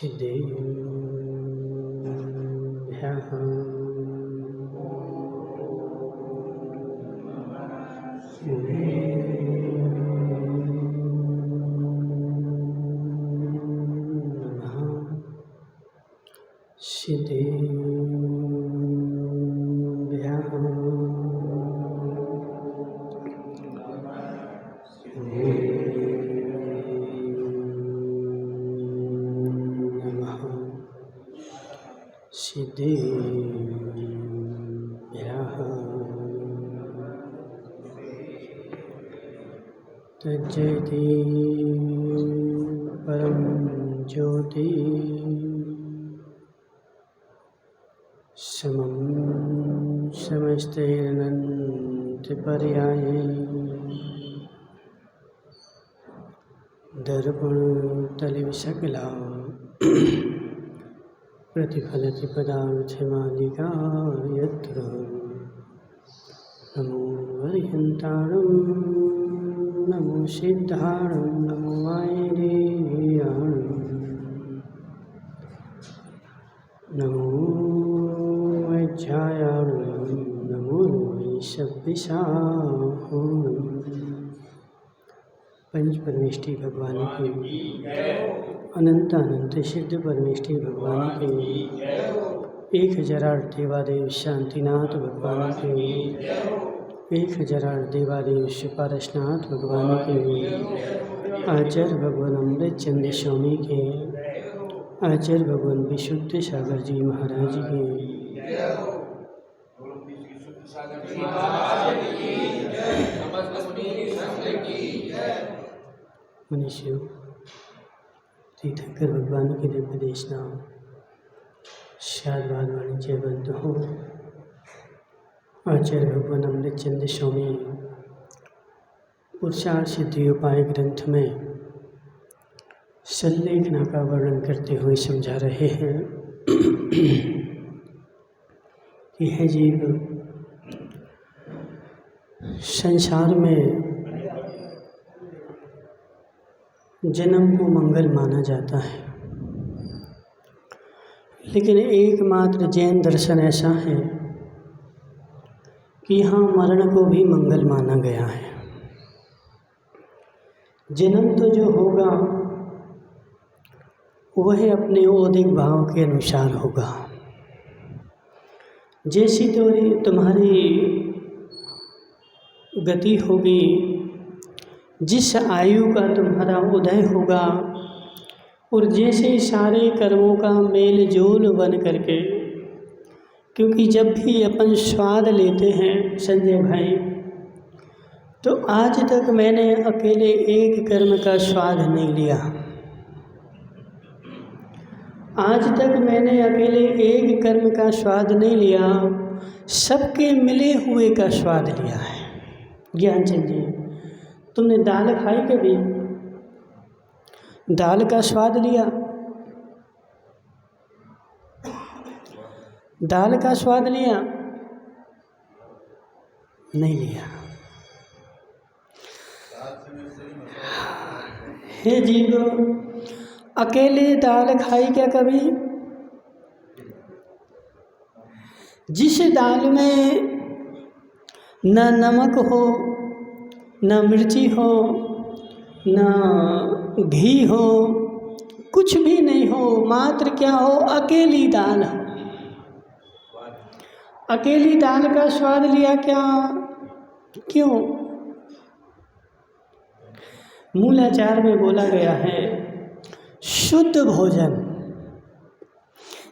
सिद्धेभ्यः नमः। सिद्धेभ्यः सिद्धेभ्यः तज्जयति परं ज्योति समं समस्तैरनन्तपर्याये दर्पणतलिविशकला प्रतिफलति पदार्थमालिका यत्र नमो वरिहन्ताणं नमो सिद्धाणं नमो वायदेयाणं नमो वैज्यायाणं नमो वैशव्यसाहूणं। पंच परमेष्टि भगवान की अनंत अनंत सिद्ध परमेष्टि भगवान के 1008 देवादेव शांतिनाथ भगवान के 1008 देवादेव पारसनाथ भगवान के आचार्य भगवान अमृत चंद्र स्वामी के आचार्य भगवान विशुद्ध सागर जी महाराज के मनुष्यों तीर्थंकर भगवान की दिव्य देशना शादवाद वाणिज्य बंद हो। आचार्य भगवान अमृत चंद्र स्वामी पुरुषार्थ सिद्धियोपाय ग्रंथ में संलेखना का वर्णन करते हुए समझा रहे हैं कि है जीव संसार में जन्म को मंगल माना जाता है, लेकिन एकमात्र जैन दर्शन ऐसा है कि यहाँ मरण को भी मंगल माना गया है। जन्म तो जो होगा वह अपने औदिक भाव के अनुसार होगा। जैसी तुम्हारी गति होगी, जिस आयु का तुम्हारा उदय होगा और जैसे सारे कर्मों का मेल जोल बन करके, क्योंकि जब भी अपन स्वाद लेते हैं संजय भाई, तो आज तक मैंने अकेले एक कर्म का स्वाद नहीं लिया। आज तक मैंने अकेले एक कर्म का स्वाद नहीं लिया, सबके मिले हुए का स्वाद लिया है। ज्ञानचंद जी, तुमने दाल खाई कभी? दाल का स्वाद लिया? दाल का स्वाद लिया? नहीं लिया। हे जीव, अकेले दाल खाई क्या कभी? जिस दाल में न नमक हो, न मिर्ची हो, न घी हो, कुछ भी नहीं हो, मात्र क्या हो, अकेली दाल हो। अकेली दाल का स्वाद लिया क्या? क्यों? मूलाचार में बोला गया है शुद्ध भोजन।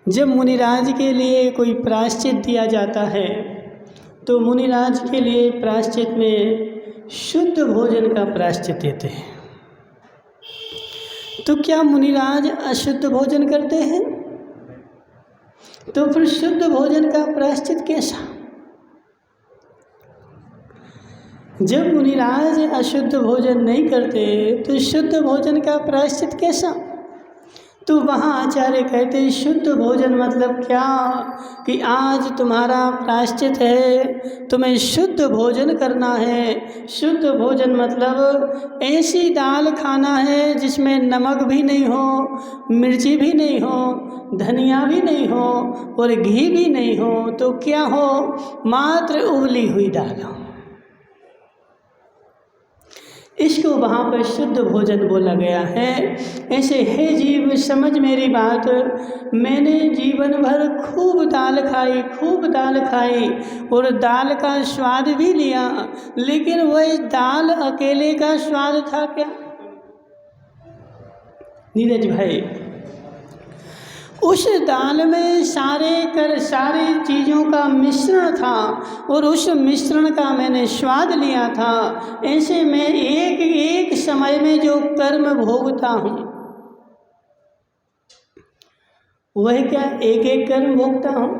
जब मुनिराज के लिए कोई प्रायश्चित दिया जाता है तो मुनिराज के लिए प्रायश्चित में शुद्ध भोजन का प्रायश्चित देते हैं। तो क्या मुनिराज अशुद्ध भोजन करते हैं? तो फिर शुद्ध भोजन का प्रायश्चित कैसा? जब मुनिराज अशुद्ध भोजन नहीं करते तो शुद्ध भोजन का प्रायश्चित कैसा? तो वहाँ आचार्य कहते हैं शुद्ध भोजन मतलब क्या कि आज तुम्हारा प्रायश्चित है, तुम्हें शुद्ध भोजन करना है, शुद्ध भोजन मतलब ऐसी दाल खाना है जिसमें नमक भी नहीं हो, मिर्ची भी नहीं हो, धनिया भी नहीं हो और घी भी नहीं हो, तो क्या हो, मात्र उबली हुई दाल हो। इसको वहाँ पर शुद्ध भोजन बोला गया है। ऐसे हे जीव समझ मेरी बात, मैंने जीवन भर खूब दाल खाई और दाल का स्वाद भी लिया, लेकिन वह दाल अकेले का स्वाद था क्या नीरज भाई? उस दाल में सारे चीज़ों का मिश्रण था और उस मिश्रण का मैंने स्वाद लिया था। ऐसे में एक एक समय में जो कर्म भोगता हूँ, वह क्या एक एक कर्म भोगता हूँ?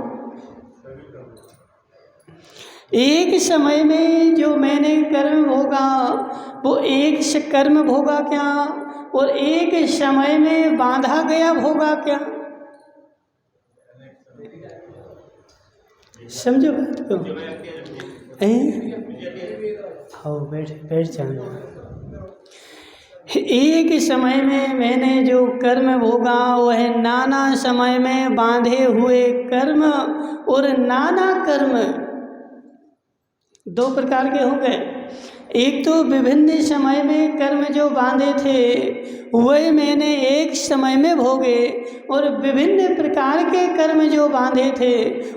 एक समय में जो मैंने कर्म भोगा वो एक कर्म भोगा क्या, और एक समय में बांधा गया भोगा क्या? समझो बात को। आओ बैठ जाना। एक समय में मैंने जो कर्म भोगा वह नाना समय में बांधे हुए कर्म, और नाना कर्म दो प्रकार के हो गए। एक तो विभिन्न समय में कर्म जो बांधे थे वह मैंने एक समय में भोगे, और विभिन्न प्रकार के कर्म जो बांधे थे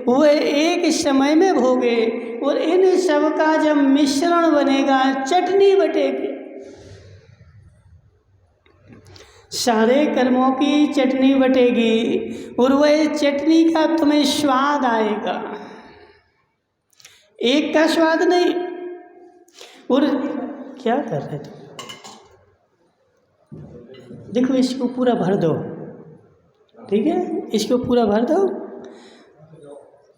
वह एक समय में भोगे, और इन सब का जब मिश्रण बनेगा, चटनी बटेगी, सारे कर्मों की चटनी बटेगी और वह चटनी का तुम्हें स्वाद आएगा, एक का स्वाद नहीं। और क्या कर रहे थे? देखो इसको पूरा भर दो, ठीक है, इसको पूरा भर दो,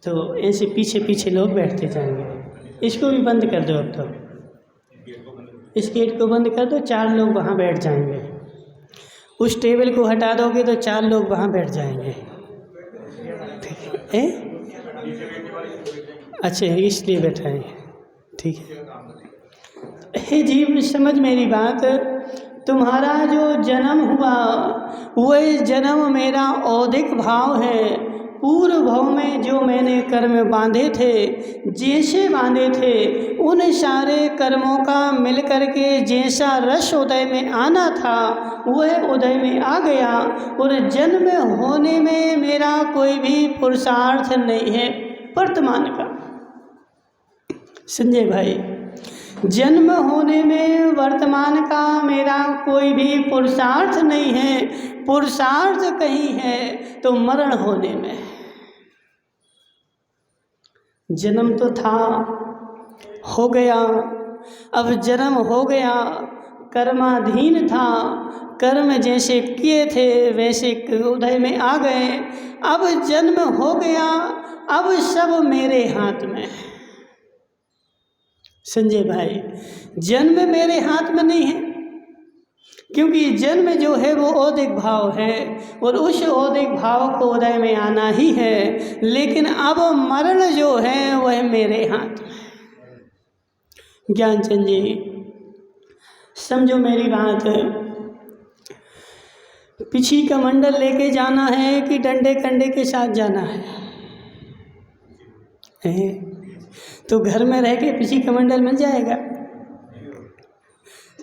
तो ऐसे पीछे पीछे लोग बैठते जाएंगे। इसको भी बंद कर दो। अब तो इस गेट को बंद कर दो, 4 लोग वहाँ बैठ जाएंगे। उस टेबल को हटा दोगे तो 4 लोग वहाँ बैठ जाएंगे, ठीक है? अच्छा इसलिए बैठाए, ठीक है। हे जीव समझ मेरी बात, तुम्हारा जो जन्म हुआ वह जन्म मेरा औदिक भाव है। पूर्व भाव में जो मैंने कर्म बांधे थे, जैसे बांधे थे, उन सारे कर्मों का मिल करके जैसा रस उदय में आना था वह उदय में आ गया, और जन्म होने में मेरा कोई भी पुरुषार्थ नहीं है वर्तमान का। संजय भाई, जन्म होने में वर्तमान का मेरा कोई भी पुरुषार्थ नहीं है। पुरुषार्थ कहीं है तो मरण होने में। जन्म तो था, हो गया, अब जन्म हो गया, कर्माधीन था, कर्म जैसे किए थे वैसे उदय में आ गए, अब जन्म हो गया, अब सब मेरे हाथ में। संजय भाई, जन्म मेरे हाथ में नहीं है, क्योंकि जन्म जो है वो औदिक भाव है और उस औदिक भाव को उदय में आना ही है, लेकिन अब मरण जो है वह मेरे हाथ में। ज्ञानचंद जी समझो मेरी बात, पीछी का मंडल लेके जाना है कि डंडे कंडे के साथ जाना है? तो घर में रह के पीछी कमंडल मिल जाएगा,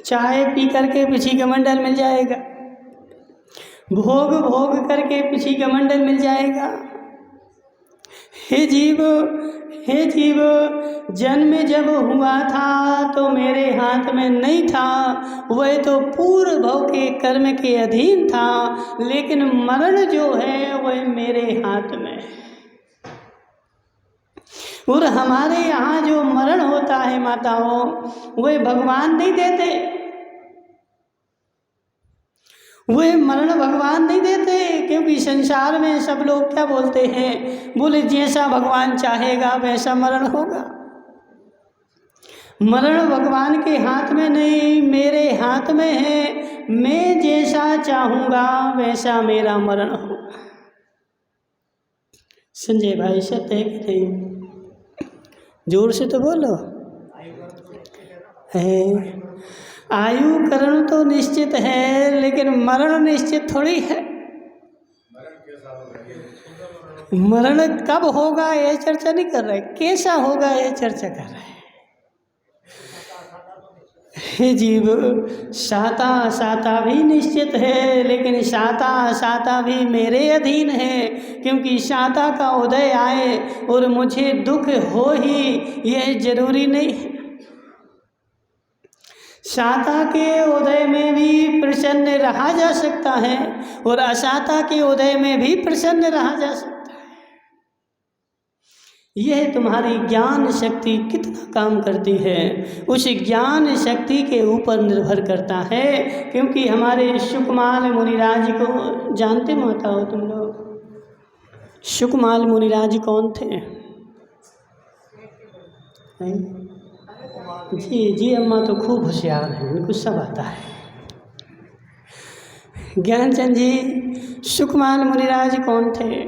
चाय पी करके पीछी कमंडल मिल जाएगा, भोग करके पीछी कमंडल मिल जाएगा। हे जीव, जन्म जब हुआ था तो मेरे हाथ में नहीं था, वह तो पूर्व भव के कर्म के अधीन था, लेकिन मरण जो है वह मेरे हाथ में। और हमारे यहाँ जो मरण होता है माताओं, वह भगवान नहीं देते, वह मरण भगवान नहीं देते, क्योंकि संसार में सब लोग क्या बोलते हैं, बोले जैसा भगवान चाहेगा वैसा मरण होगा। मरण भगवान के हाथ में नहीं, मेरे हाथ में है। मैं जैसा चाहूँगा वैसा मेरा मरण होगा। संजय भाई सत्य है कि नहीं? जोर से तो बोलो। है। आयु करण तो निश्चित है, लेकिन मरण निश्चित थोड़ी है। मरण कब होगा ये चर्चा नहीं कर रहे, कैसा होगा ये चर्चा कर रहे हैं। हे जीव, साता साता भी निश्चित है, लेकिन साता साता भी मेरे अधीन है, क्योंकि साता का उदय आए और मुझे दुख हो ही यह जरूरी नहीं है। साता के उदय में भी प्रसन्न रहा जा सकता है और असाता के उदय में भी प्रसन्न रहा जा सकता है। यह तुम्हारी ज्ञान शक्ति कितना काम करती है, उस ज्ञान शक्ति के ऊपर निर्भर करता है। क्योंकि हमारे सुकमाल मुनिराज को जानते माता हो तुम लोग? सुकमाल मुनिराज कौन थे? जी अम्मा तो खूब होशियार हैं, इनको सब आता है। ज्ञानचंद जी, सुकमाल मुनिराज कौन थे?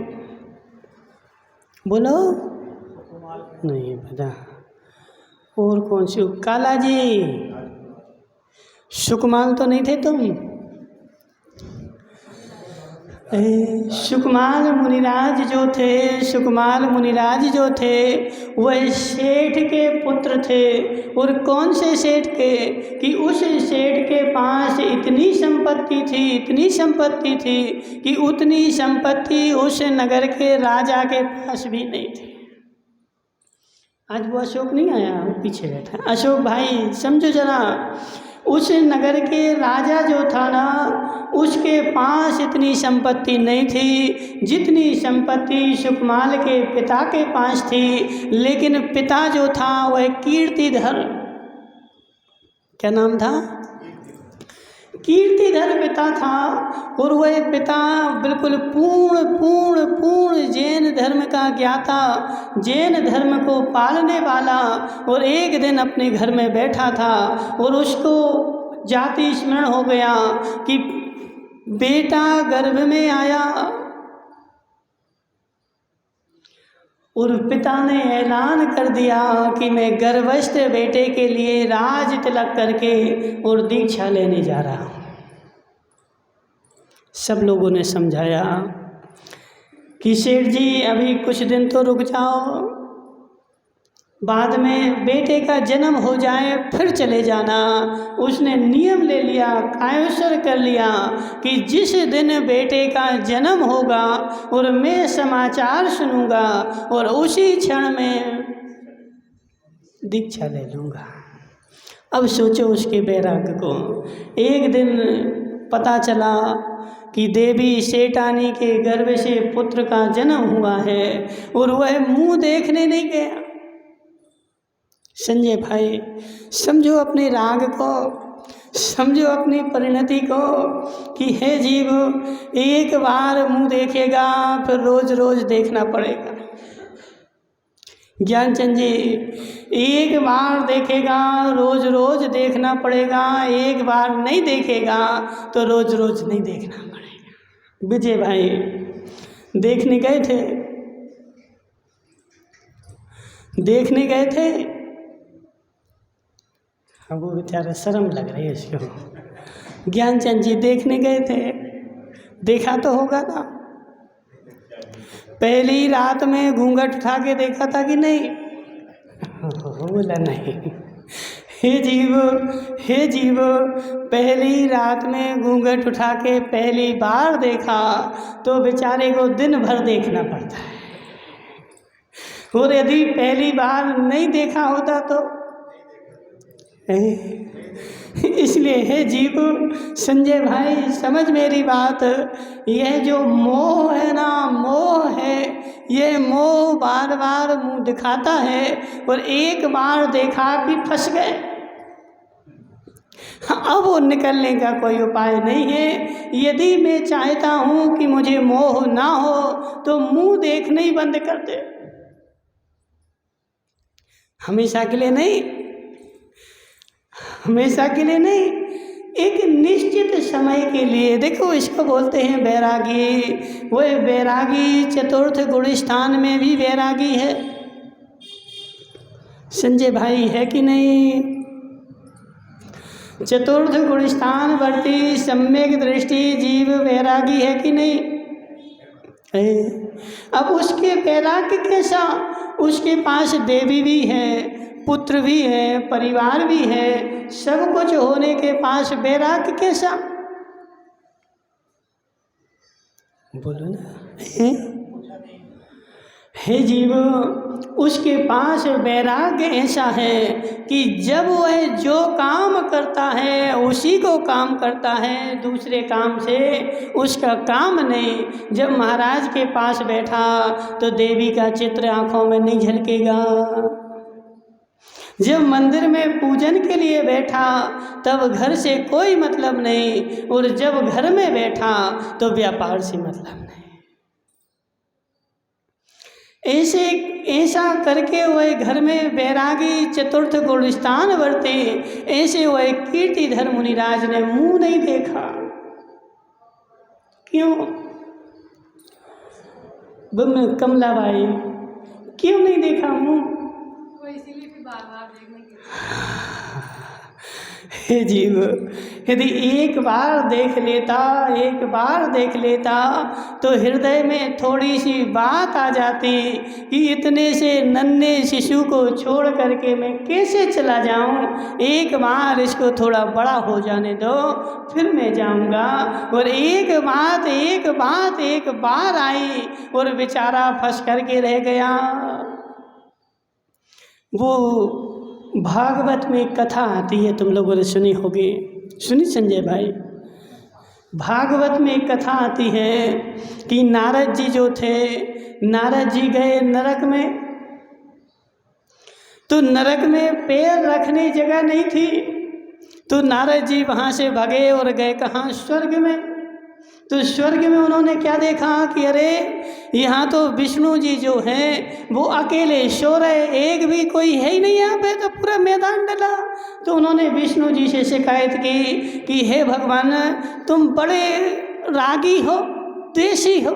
बोलो। नहीं पता। और कौन सी? काला जी, सुकमाल तो नहीं थे तुम? सुकमाल मुनिराज जो थे, सुकमाल मुनिराज जो थे वह सेठ के पुत्र थे। और कौन से सेठ के? कि उस सेठ के पास इतनी संपत्ति थी, इतनी संपत्ति थी कि उतनी संपत्ति उस नगर के राजा के पास भी नहीं थी। आज वो अशोक नहीं आया, वो पीछे बैठा। अशोक भाई समझो जरा, उस नगर के राजा जो था ना, उसके पास इतनी संपत्ति नहीं थी जितनी संपत्ति सुकमाल के पिता के पास थी। लेकिन पिता जो था वह कीर्तिधर, क्या नाम था? कीर्तिधर पिता था। और वह पिता बिल्कुल पूर्ण जैन धर्म का ज्ञाता, जैन धर्म को पालने वाला। और एक दिन अपने घर में बैठा था और उसको जाति स्मरण हो गया कि बेटा गर्भ में आया और पिता ने ऐलान कर दिया कि मैं गर्भस्थ बेटे के लिए राज तिलक करके और दीक्षा लेने जा रहा हूँ। सब लोगों ने समझाया कि सेठ जी अभी कुछ दिन तो रुक जाओ, बाद में बेटे का जन्म हो जाए फिर चले जाना। उसने नियम ले लिया, कायस्वर कर लिया कि जिस दिन बेटे का जन्म होगा और मैं समाचार सुनूंगा और उसी क्षण में दीक्षा ले लूँगा। अब सोचो उसके वैराग्य को। एक दिन पता चला कि देवी सेठानी के गर्भ से पुत्र का जन्म हुआ है और वह मुंह देखने नहीं गया। संजय भाई, समझो अपने राग को, समझो अपनी परिणति को कि हे जीव, एक बार मुंह देखेगा फिर रोज रोज देखना पड़ेगा। ज्ञानचंद जी, एक बार देखेगा रोज रोज देखना पड़ेगा, एक बार नहीं देखेगा तो रोज रोज नहीं देखना पड़ेगा। विजय भाई देखने गए थे, देखने गए थे। अब वो बेचारा शर्म लग रही है इसको। ज्ञानचंद जी देखने गए थे, देखा तो होगा ना। पहली रात में घूंघट उठा के देखा था कि नहीं? बोला नहीं। हे जीव, पहली रात में घूंघट उठा के पहली बार देखा तो बेचारे को दिन भर देखना पड़ता है। और यदि पहली बार नहीं देखा होता तो इसलिए हे जीव, संजय भाई समझ मेरी बात। यह जो मोह है ना, मोह है, ये मोह बार बार मुंह दिखाता है और एक बार देखा कि फंस गए। अब वो निकलने का कोई उपाय नहीं है। यदि मैं चाहता हूँ कि मुझे मोह ना हो तो मुंह देखने ही बंद कर दे। हमेशा के लिए नहीं, हमेशा के लिए नहीं, एक निश्चित समय के लिए। देखो इसको बोलते हैं वैरागी। वह वैरागी चतुर्थ गुण स्थान में भी वैरागी है। संजय भाई है कि नहीं? चतुर्थ गुण स्थान वर्ती सम्यक दृष्टि जीव वैरागी है कि नहीं है। अब उसके वैराग्य कैसा, उसके पास देवी भी है, पुत्र भी है, परिवार भी है, सब कुछ होने के पास वैराग्य कैसा, बोलो ना। हे जीव, उसके पास वैराग्य ऐसा है कि जब वह जो काम करता है उसी को काम करता है, दूसरे काम से उसका काम नहीं। जब महाराज के पास बैठा तो देवी का चित्र आंखों में नहीं झलकेगा, जब मंदिर में पूजन के लिए बैठा तब घर से कोई मतलब नहीं, और जब घर में बैठा तो व्यापार से मतलब नहीं। ऐसा करके वह घर में बैरागी चतुर्थ गुण स्थान वर्ते, ऐसे वह कीर्तिधर मुनिराज ने मुंह नहीं देखा। क्यों कमलाबाई, क्यों नहीं देखा मुंह? इसीलिए भी बार बार देखने के हे जीव, यदि एक बार देख लेता तो हृदय में थोड़ी सी बात आ जाती कि इतने से नन्हे शिशु को छोड़ करके मैं कैसे चला जाऊं, एक बार इसको थोड़ा बड़ा हो जाने दो फिर मैं जाऊंगा। और एक बार आई और बेचारा फंस करके रह गया। वो भागवत में एक कथा आती है, तुम लोगों ने सुनी होगी, सुनी संजय भाई? भागवत में एक कथा आती है कि नारद जी जो थे, नारद जी गए नरक में, तो नरक में पैर रखने जगह नहीं थी, तो नारद जी वहाँ से भागे और गए कहाँ? स्वर्ग में। तो स्वर्ग में उन्होंने क्या देखा कि अरे यहाँ तो विष्णु जी जो हैं वो अकेले सो रहे, एक भी कोई है ही नहीं यहाँ पे, तो पूरा मैदान डला। तो उन्होंने विष्णु जी से शिकायत की कि हे भगवान, तुम बड़े रागी हो, द्वेषी हो।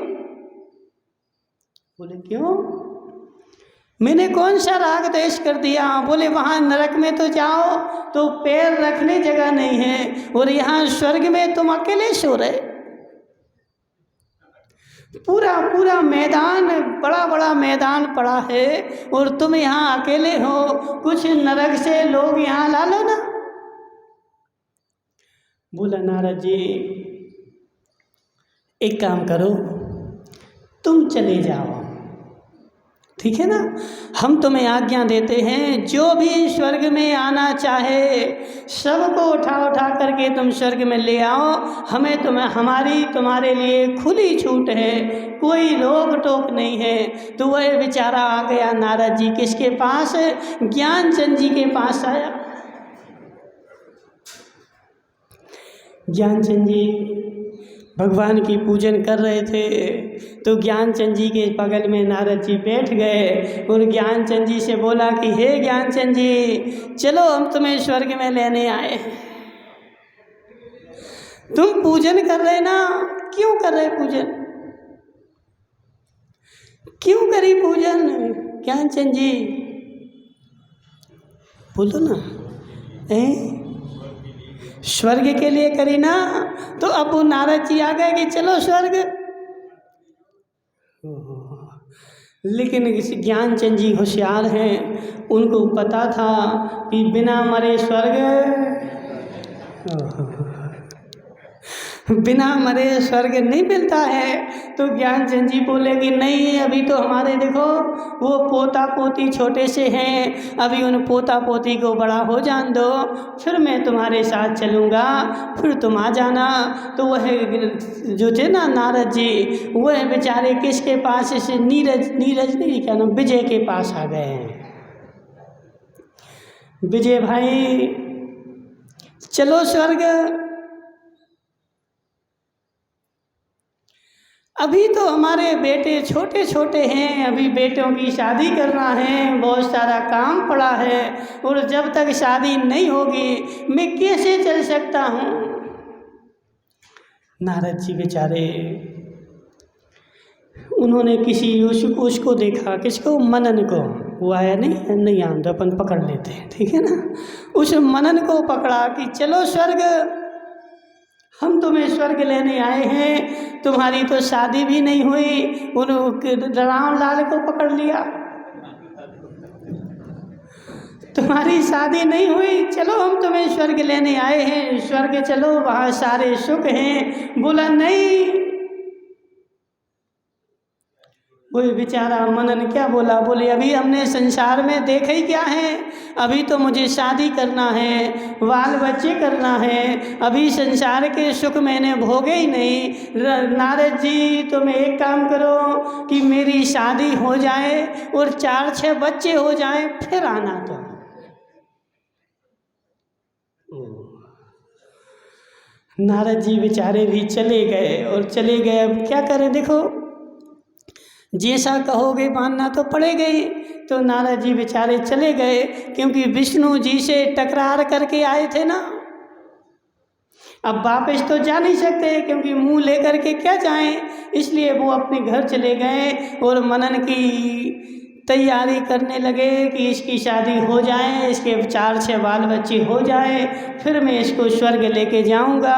बोले क्यों, मैंने कौन सा राग द्वेष कर दिया? बोले वहाँ नरक में तो जाओ तो पैर रखने जगह नहीं है, और यहाँ स्वर्ग में तुम अकेले सो रहे। पूरा मैदान, बड़ा मैदान पड़ा है और तुम यहाँ अकेले हो, कुछ नरक से लोग यहाँ ला लो ना। बोला नारद जी, एक काम करो, तुम चले जाओ, ठीक है ना, हम तुम्हें आज्ञा देते हैं, जो भी स्वर्ग में आना चाहे सबको उठा करके तुम स्वर्ग में ले आओ, हमें हमारी तुम्हारे लिए खुली छूट है, कोई रोक टोक नहीं है। तो वह बेचारा आ गया नारद जी किसके पास? ज्ञानचंद जी के पास आया। ज्ञानचंद जी भगवान की पूजन कर रहे थे, तो ज्ञानचंद जी के बगल में नारद जी बैठ गए और ज्ञानचंद जी से बोला कि हे ज्ञानचंद जी, चलो हम तुम्हें स्वर्ग में लेने आए। तुम पूजन कर रहे ना, क्यों कर रहे पूजन? क्यों करी पूजन ज्ञानचंद जी? बोलो ना। स्वर्ग के लिए करी ना। तो अब वो नारद जी आ गए कि चलो स्वर्ग। लेकिन ज्ञानचंद जी होशियार हैं, उनको पता था कि बिना मरे स्वर्ग नहीं मिलता है। तो ज्ञानचंद जी बोले कि नहीं, अभी तो हमारे देखो वो पोता पोती छोटे से हैं, अभी उन पोता पोती को बड़ा हो जान दो, फिर मैं तुम्हारे साथ चलूँगा, फिर तुम आ जाना। तो वह जो थे ना नारद जी, वह बेचारे किसके पास? इसे नीरज नहीं, क्या नाम, विजय के पास आ गए हैं। विजय भाई चलो स्वर्ग। अभी तो हमारे बेटे छोटे छोटे हैं, अभी बेटों की शादी करना है, बहुत सारा काम पड़ा है, और जब तक शादी नहीं होगी मैं कैसे चल सकता हूँ। नारद जी बेचारे उन्होंने किसी उसको देखा, किसको, मनन को। वो आया नहीं आया तो अपन पकड़ लेते हैं, ठीक है ना। उस मनन को पकड़ा कि चलो स्वर्ग, हम तुम्हें स्वर्ग लेने आए हैं, तुम्हारी तो शादी भी नहीं हुई। उन रामलाल को पकड़ लिया, तुम्हारी शादी नहीं हुई, चलो हम तुम्हें स्वर्ग लेने आए हैं, स्वर्ग चलो, वहाँ सारे सुख हैं। बोला नहीं। वही बेचारा मनन क्या बोला, बोले अभी हमने संसार में देखा ही क्या है, अभी तो मुझे शादी करना है, बाल बच्चे करना है, अभी संसार के सुख मैंने भोगे ही नहीं। नारद जी तुम एक काम करो कि मेरी शादी हो जाए और 4-6 बच्चे हो जाए, फिर आना। तो नारद जी बेचारे भी चले गए, और चले गए। अब क्या करें, देखो जैसा कहोगे मानना तो पड़ेगा ही। तो नारद जी बेचारे चले गए, क्योंकि विष्णु जी से टकरार करके आए थे ना। अब वापस तो जा नहीं सकते, क्योंकि मुंह लेकर के क्या जाएं, इसलिए वो अपने घर चले गए और मनन की तैयारी करने लगे कि इसकी शादी हो जाए, इसके 4-6 बाल बच्चे हो जाए, फिर मैं इसको स्वर्ग लेके जाऊंगा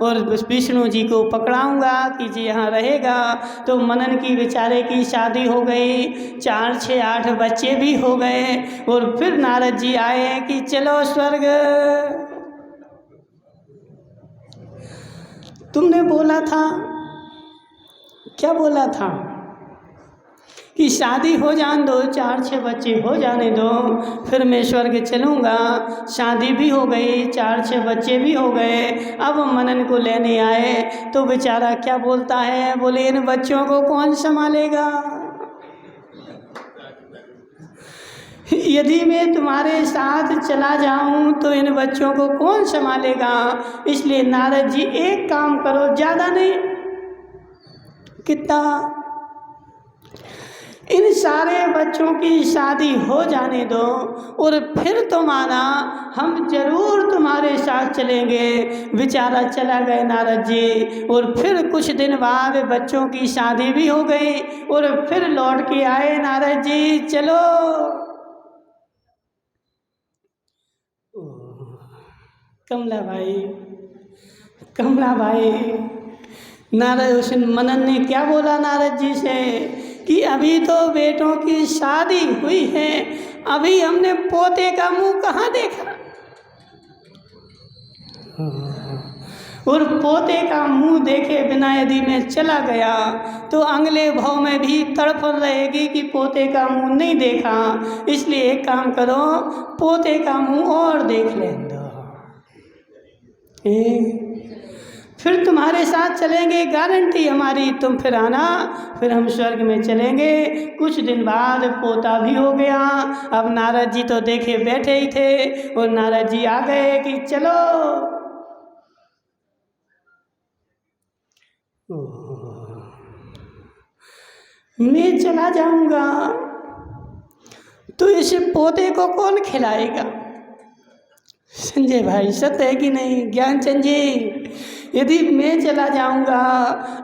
और विष्णु जी को पकड़ाऊंगा कि जी यहाँ रहेगा। तो मनन की बेचारे की शादी हो गई, 4-6-8 बच्चे भी हो गए, और फिर नारद जी आए कि चलो स्वर्ग। तुमने बोला था, क्या बोला था कि शादी हो जाने दो, 4-6 बच्चे हो जाने दो, फिर मैं स्वर्ग चलूँगा। शादी भी हो गई, 4-6 बच्चे भी हो गए। अब मनन को लेने आए तो बेचारा क्या बोलता है, बोले इन बच्चों को कौन संभालेगा, यदि मैं तुम्हारे साथ चला जाऊं तो इन बच्चों को कौन संभालेगा। इसलिए नारद जी एक काम करो, ज़्यादा नहीं, कितना, इन सारे बच्चों की शादी हो जाने दो और फिर तुम आना, हम जरूर तुम्हारे साथ चलेंगे। बेचारा चला गए नारद जी, और फिर कुछ दिन बाद बच्चों की शादी भी हो गई, और फिर लौट के आए नारद जी, चलो। कमला भाई नारद, उस मनन ने क्या बोला नारद जी से कि अभी तो बेटों की शादी हुई है, अभी हमने पोते का मुंह कहाँ देखा, और पोते का मुंह देखे बिना यदि मैं चला गया तो अगले भाव में भी तड़प रहेगी कि पोते का मुंह नहीं देखा। इसलिए एक काम करो, पोते का मुंह और देख लें दो, फिर तुम्हारे साथ चलेंगे, गारंटी हमारी, तुम फिर आना, फिर हम स्वर्ग में चलेंगे। कुछ दिन बाद पोता भी हो गया। अब नारद जी तो देखे बैठे ही थे, और नारद जी आ गए कि चलो। मैं चला जाऊंगा तो इस पोते को कौन खिलाएगा। संजय भाई सत्य है कि नहीं, ज्ञानचंद जी, यदि मैं चला जाऊंगा,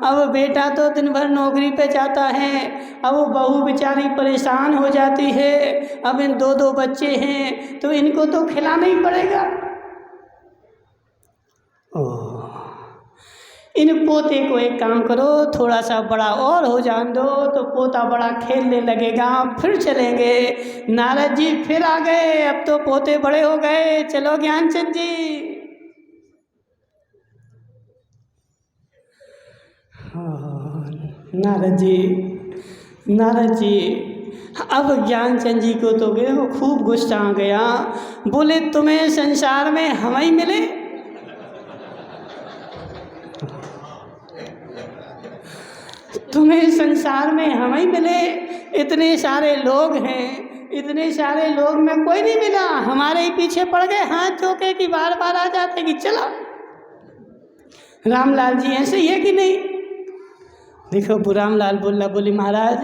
अब बेटा तो दिन भर नौकरी पे जाता है, अब वो बहू बेचारी परेशान हो जाती है, अब इन 2-2 बच्चे हैं तो इनको तो खिलाना ही पड़ेगा। इन पोते को एक काम करो, थोड़ा सा बड़ा और हो जान दो तो पोता बड़ा खेलने लगेगा, फिर चलेंगे। नारद जी फिर आ गए, अब तो पोते बड़े हो गए, चलो ज्ञानचंद जी। नारद जी अब ज्ञानचंद जी को तो गए, वो खूब गुस्सा आ गया। बोले तुम्हें संसार में हम ही मिले, तुम्हें संसार में हम ही मिले, इतने सारे लोग हैं, इतने सारे लोग में कोई नहीं मिला, हमारे ही पीछे पड़ गए, हाथ चौके की बार बार आ जाते कि चलो। रामलाल जी ऐसे ही है कि नहीं। देखो रामलाल बोली महाराज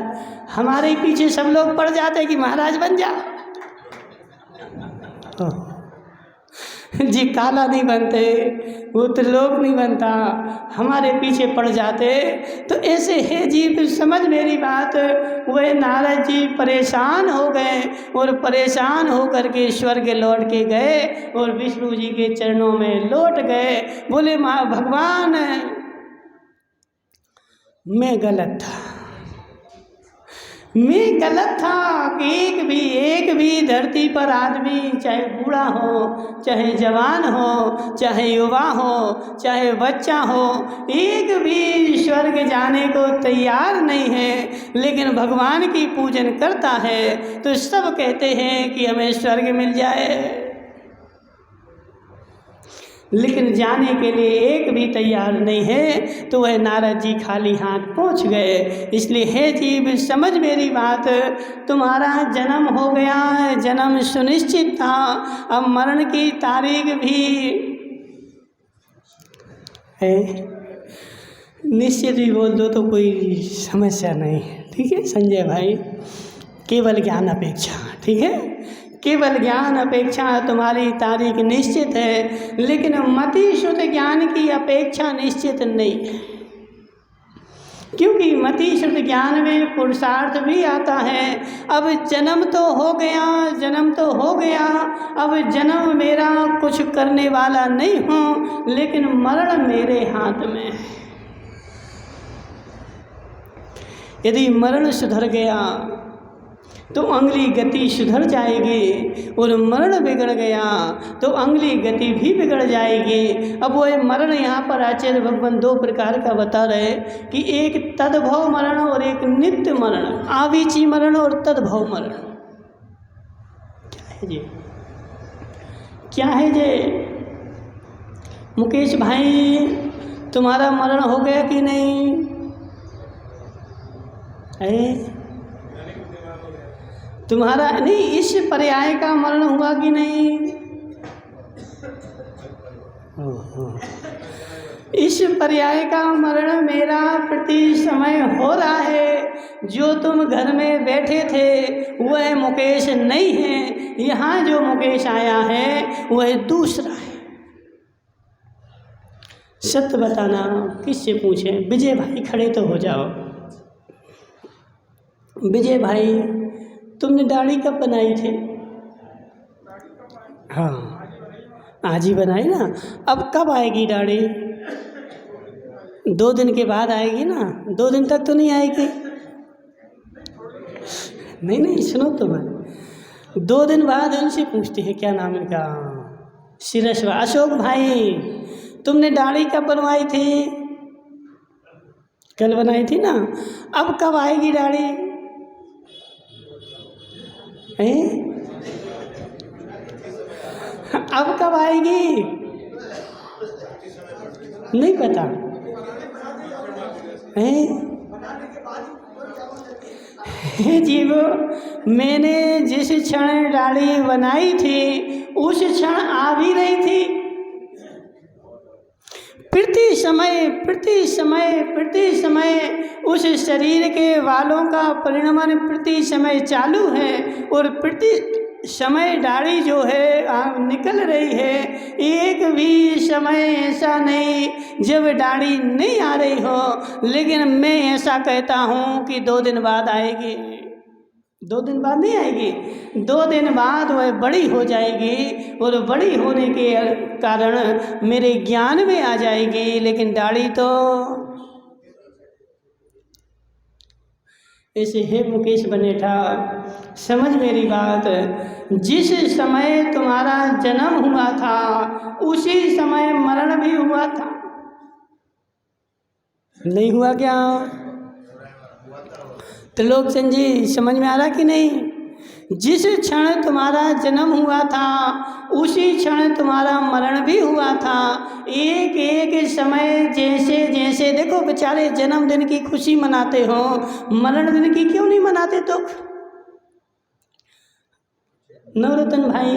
हमारे ही पीछे सब लोग पड़ जाते कि महाराज बन जा। जी काला नहीं बनते, वो त्रिलोक नहीं बनता, हमारे पीछे पड़ जाते। तो ऐसे है जीव, समझ मेरी बात। वह नारद जी परेशान हो गए और परेशान हो करके स्वर्ग लौट के गए और विष्णु जी के चरणों में लौट गए। बोले माँ भगवान मैं गलत था, मैं गलत था कि एक भी धरती पर आदमी, चाहे बूढ़ा हो, चाहे जवान हो, चाहे युवा हो, चाहे बच्चा हो, एक भी स्वर्ग जाने को तैयार नहीं है, लेकिन भगवान की पूजन करता है तो सब कहते हैं कि हमें स्वर्ग मिल जाए, लेकिन जाने के लिए एक भी तैयार नहीं है। तो वह नारद जी खाली हाथ पहुंच गए। इसलिए हे जीव समझ मेरी बात, तुम्हारा जन्म हो गया है, जन्म सुनिश्चित था, अब मरण की तारीख भी है, निश्चित भी बोल दो तो कोई समस्या नहीं है। ठीक है संजय भाई, केवल ज्ञान अपेक्षा, ठीक है, केवल ज्ञान अपेक्षा तुम्हारी तारीख निश्चित है, लेकिन मति शुद्ध ज्ञान की अपेक्षा निश्चित नहीं है, क्योंकि मति शुद्ध ज्ञान में पुरुषार्थ भी आता है। अब जन्म तो हो गया, जन्म तो हो गया, अब जन्म मेरा कुछ करने वाला नहीं हूँ, लेकिन मरण मेरे हाथ में है। यदि मरण सुधर गया तो अगली गति सुधर जाएगी, और मरण बिगड़ गया तो अगली गति भी बिगड़ जाएगी। अब वो मरण यहाँ पर आचार्य भगवान दो प्रकार का बता रहे कि एक तद्भव मरण और एक नित्य मरण, आवीची मरण और तद्भव मरण। क्या है जी, क्या है जी? मुकेश भाई तुम्हारा मरण हो गया कि नहीं है? तुम्हारा नहीं, इस पर्याय का मरण हुआ कि नहीं? इस पर्याय का मरण मेरा प्रति समय हो रहा है। जो तुम घर में बैठे थे वह मुकेश नहीं है, यहाँ जो मुकेश आया है वह दूसरा है। सत्य बताना, किससे पूछें? विजय भाई खड़े तो हो जाओ। विजय भाई तुमने दाढ़ी कब बनाई थी? हाँ आज ही बनाई ना। अब कब आएगी दाढ़ी? 2 दिन के बाद आएगी ना, 2 दिन तक तो नहीं आएगी। नहीं सुनो तो मैं 2 दिन बाद उनसे पूछती है क्या नाम इनका, सिरस्वा। अशोक भाई तुमने दाढ़ी कब बनवाई थी? कल बनाई थी ना। अब कब आएगी दाढ़ी? अब कब आएगी? नहीं पता है जीव। मैंने जिस क्षण दाढ़ी बनाई थी उस क्षण आ भी रही थी। प्रति समय उस शरीर के वालों का परिणमन प्रति समय चालू है, और प्रति समय दाढ़ी जो है निकल रही है। एक भी समय ऐसा नहीं जब दाढ़ी नहीं आ रही हो, लेकिन मैं ऐसा कहता हूँ कि 2 दिन बाद आएगी। 2 दिन बाद नहीं आएगी, 2 दिन बाद वह बड़ी हो जाएगी, और बड़ी होने के कारण मेरे ज्ञान में आ जाएगी। लेकिन दाढ़ी तो ऐसे है मुकेश बनेठा, समझ मेरी बात। जिस समय तुम्हारा जन्म हुआ था उसी समय मरण भी हुआ था, नहीं हुआ क्या? त्रिलोकचंद जी समझ में आ रहा कि नहीं? जिस क्षण तुम्हारा जन्म हुआ था उसी क्षण तुम्हारा मरण भी हुआ था। एक एक समय जैसे जैसे देखो बेचारे जन्मदिन की खुशी मनाते हो, मरण दिन की क्यों नहीं मनाते? तो नवरत्न भाई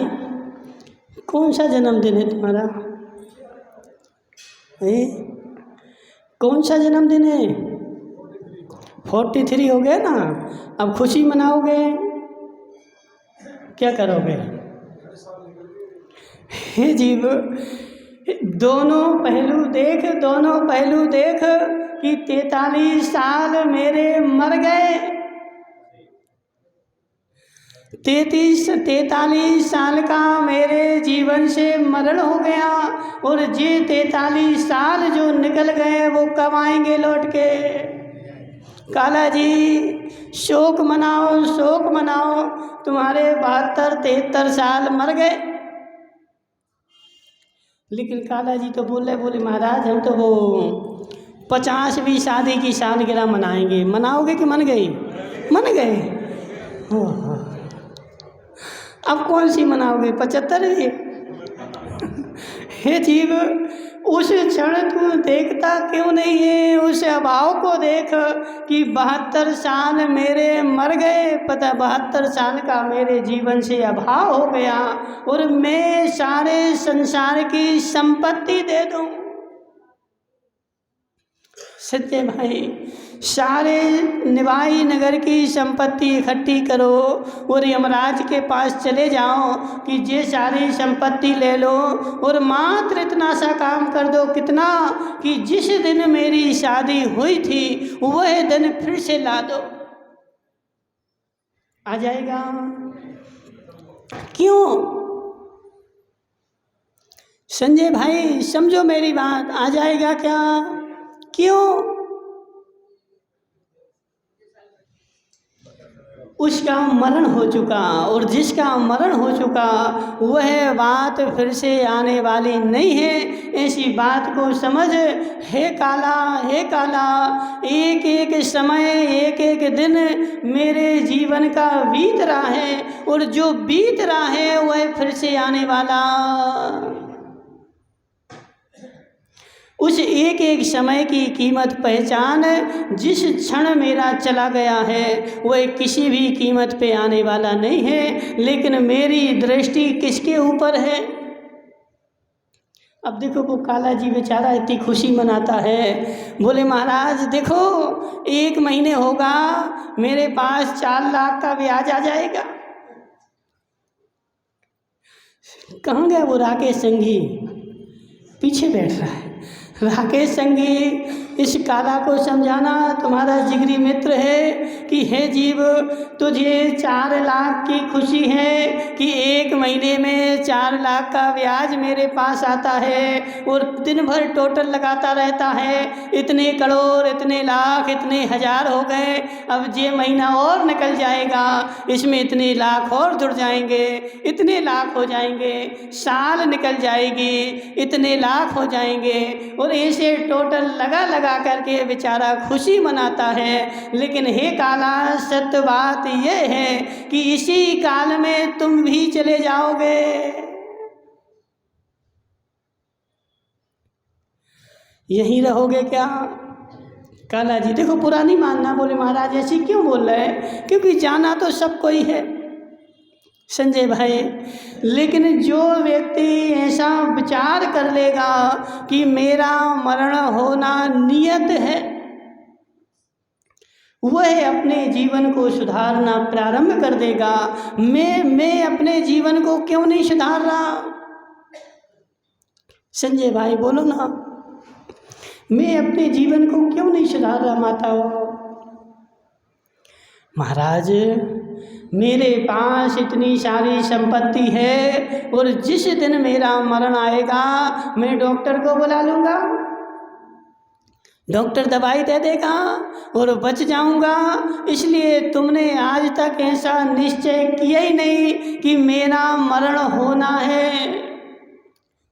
कौन सा जन्मदिन है तुम्हारा? कौन सा जन्मदिन है? 43 हो गए ना। अब खुशी मनाओगे, क्या करोगे? हे जीव, दोनों पहलू देख कि 43 साल मेरे मर गए। 43 साल का मेरे जीवन से मरण हो गया, और ये 43 साल जो निकल गए वो कब आएंगे लौट के? काला जी शोक मनाओ, तुम्हारे 72-73 साल मर गए। लेकिन काला जी तो बोले महाराज हम तो वो 50वीं शादी की सालगिरह मनाएंगे। मनाओगे कि मन गई? मन गए। अब कौन सी मनाओगे? 75वीं? हे जीव, उस क्षण तू देखता क्यों नहीं है? उस अभाव को देख कि 72 साल मेरे मर गए, पता 72 साल का मेरे जीवन से अभाव हो गया, और मैं सारे संसार की संपत्ति दे दूं। सच्चे भाई, सारे निवाई नगर की संपत्ति इकट्ठी करो और यमराज के पास चले जाओ कि ये सारी संपत्ति ले लो, और मात्र इतना सा काम कर दो। कितना? कि जिस दिन मेरी शादी हुई थी वह दिन फिर से ला दो। आ जाएगा? क्यों? संजय भाई समझो मेरी बात, आ जाएगा क्या? क्यों? उसका मरण हो चुका, और जिसका मरण हो चुका वह बात फिर से आने वाली नहीं है। ऐसी बात को समझ। हे काला, एक एक समय, एक एक दिन मेरे जीवन का बीत रहा है, और जो बीत रहा है वह फिर से आने वाला। उस एक एक समय की कीमत पहचान। जिस क्षण मेरा चला गया है वह किसी भी कीमत पे आने वाला नहीं है, लेकिन मेरी दृष्टि किसके ऊपर है? अब देखो वो काला जी बेचारा इतनी खुशी मनाता है। बोले महाराज देखो, 1 महीने होगा मेरे पास 4 लाख का ब्याज आ जाएगा। कहाँ गया वो राकेश संघी? पीछे बैठ रहा है। राकेश संघी, इस काला को समझाना, तुम्हारा जिगरी मित्र है, कि हे जीव, तुझे 4 लाख की खुशी है कि 1 महीने में 4 लाख का ब्याज मेरे पास आता है, और दिन भर टोटल लगाता रहता है। इतने करोड़, इतने लाख, इतने हजार हो गए, अब ये महीना और निकल जाएगा, इसमें इतने लाख और जुड़ जाएंगे, इतने लाख हो जाएंगे, साल निकल जाएगी, इतने लाख हो जाएंगे, और ऐसे टोटल लगा करके बेचारा खुशी मनाता है। लेकिन हे काला, सत्य बात यह है कि इसी काल में तुम भी चले जाओगे। यहीं रहोगे क्या? काला जी देखो पुरानी मानना। बोले महाराज ऐसी क्यों बोल रहे हैं? क्योंकि जाना तो सबको ही है संजय भाई, लेकिन जो व्यक्ति ऐसा विचार कर लेगा कि मेरा मरण होना नियत है, वह अपने जीवन को सुधारना प्रारंभ कर देगा। मैं अपने जीवन को क्यों नहीं सुधार रहा? संजय भाई बोलो ना, मैं अपने जीवन को क्यों नहीं सुधार रहा माताओं? महाराज मेरे पास इतनी सारी संपत्ति है, और जिस दिन मेरा मरण आएगा मैं डॉक्टर को बुला लूँगा, डॉक्टर दवाई दे देगा और बच जाऊंगा। इसलिए तुमने आज तक ऐसा निश्चय किया ही नहीं कि मेरा मरण होना है।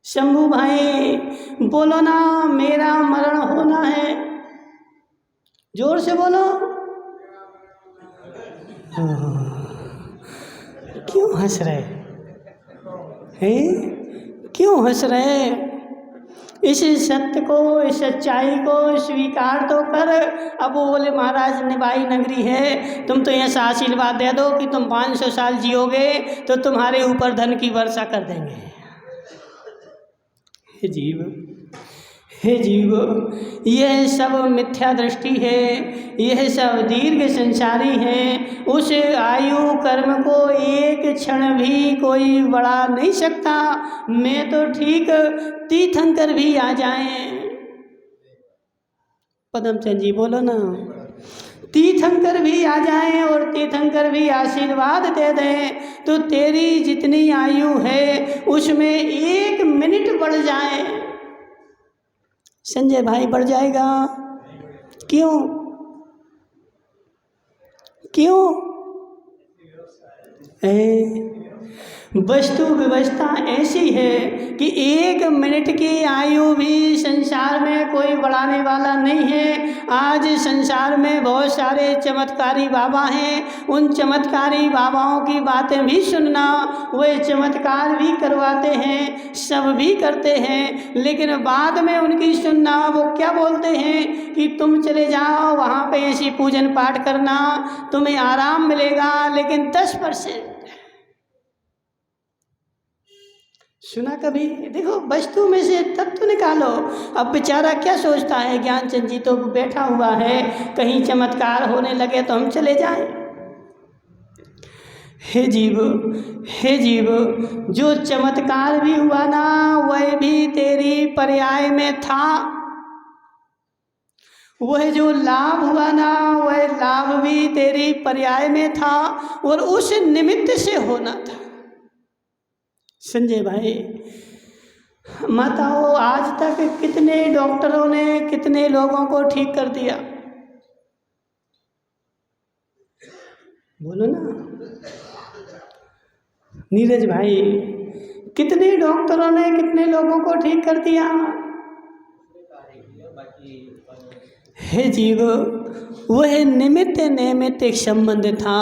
शंभू भाई बोलो ना, मेरा मरण होना है, जोर से बोलो। क्यों हंस रहे हैं? क्यों हंस रहे? इस सत्य को, इस सच्चाई को स्वीकार तो कर। अब वो बोले महाराज निवाई नगरी है, तुम तो ऐसा आशीर्वाद दे दो कि तुम 500 साल जियोगे तो तुम्हारे ऊपर धन की वर्षा कर देंगे। हे जीव, हे जीव, यह सब मिथ्या दृष्टि है, यह सब दीर्घ संसारी है। उस आयु कर्म को एक क्षण भी कोई बढ़ा नहीं सकता। मैं तो ठीक तीर्थंकर भी आ जाए, पदमचंद जी बोलो ना, तीर्थंकर भी आ जाएं और तीर्थंकर भी आशीर्वाद दे दें तो तेरी जितनी आयु है उसमें 1 मिनट बढ़ जाए, संजय भाई, बढ़ जाएगा? क्यों? क्यों? वस्तु व्यवस्था ऐसी है कि 1 मिनट की आयु भी संसार में कोई बढ़ाने वाला नहीं है। आज संसार में बहुत सारे चमत्कारी बाबा हैं, उन चमत्कारी बाबाओं की बातें भी सुनना, वे चमत्कार भी करवाते हैं, सब भी करते हैं, लेकिन बाद में उनकी सुनना, वो क्या बोलते हैं कि तुम चले जाओ वहाँ पे ऐसी पूजन पाठ करना, तुम्हें आराम मिलेगा, लेकिन 10% सुना कभी? देखो, वस्तु में से तत्व निकालो। अब बेचारा क्या सोचता है, ज्ञानचंद जी तो बैठा हुआ है, कहीं चमत्कार होने लगे तो हम चले जाएं। हे जीव, हे जीव, जो चमत्कार भी हुआ ना वह भी तेरी पर्याय में था, वह जो लाभ हुआ ना वह लाभ भी तेरी पर्याय में था और उस निमित्त से होना था। संजय भाई, बताओ आज तक कितने डॉक्टरों ने कितने लोगों को ठीक कर दिया? बोलो ना नीरज भाई, कितने डॉक्टरों ने कितने लोगों को ठीक कर दिया? हे जीव, वह निमित्त नैमित्तिक संबंध था।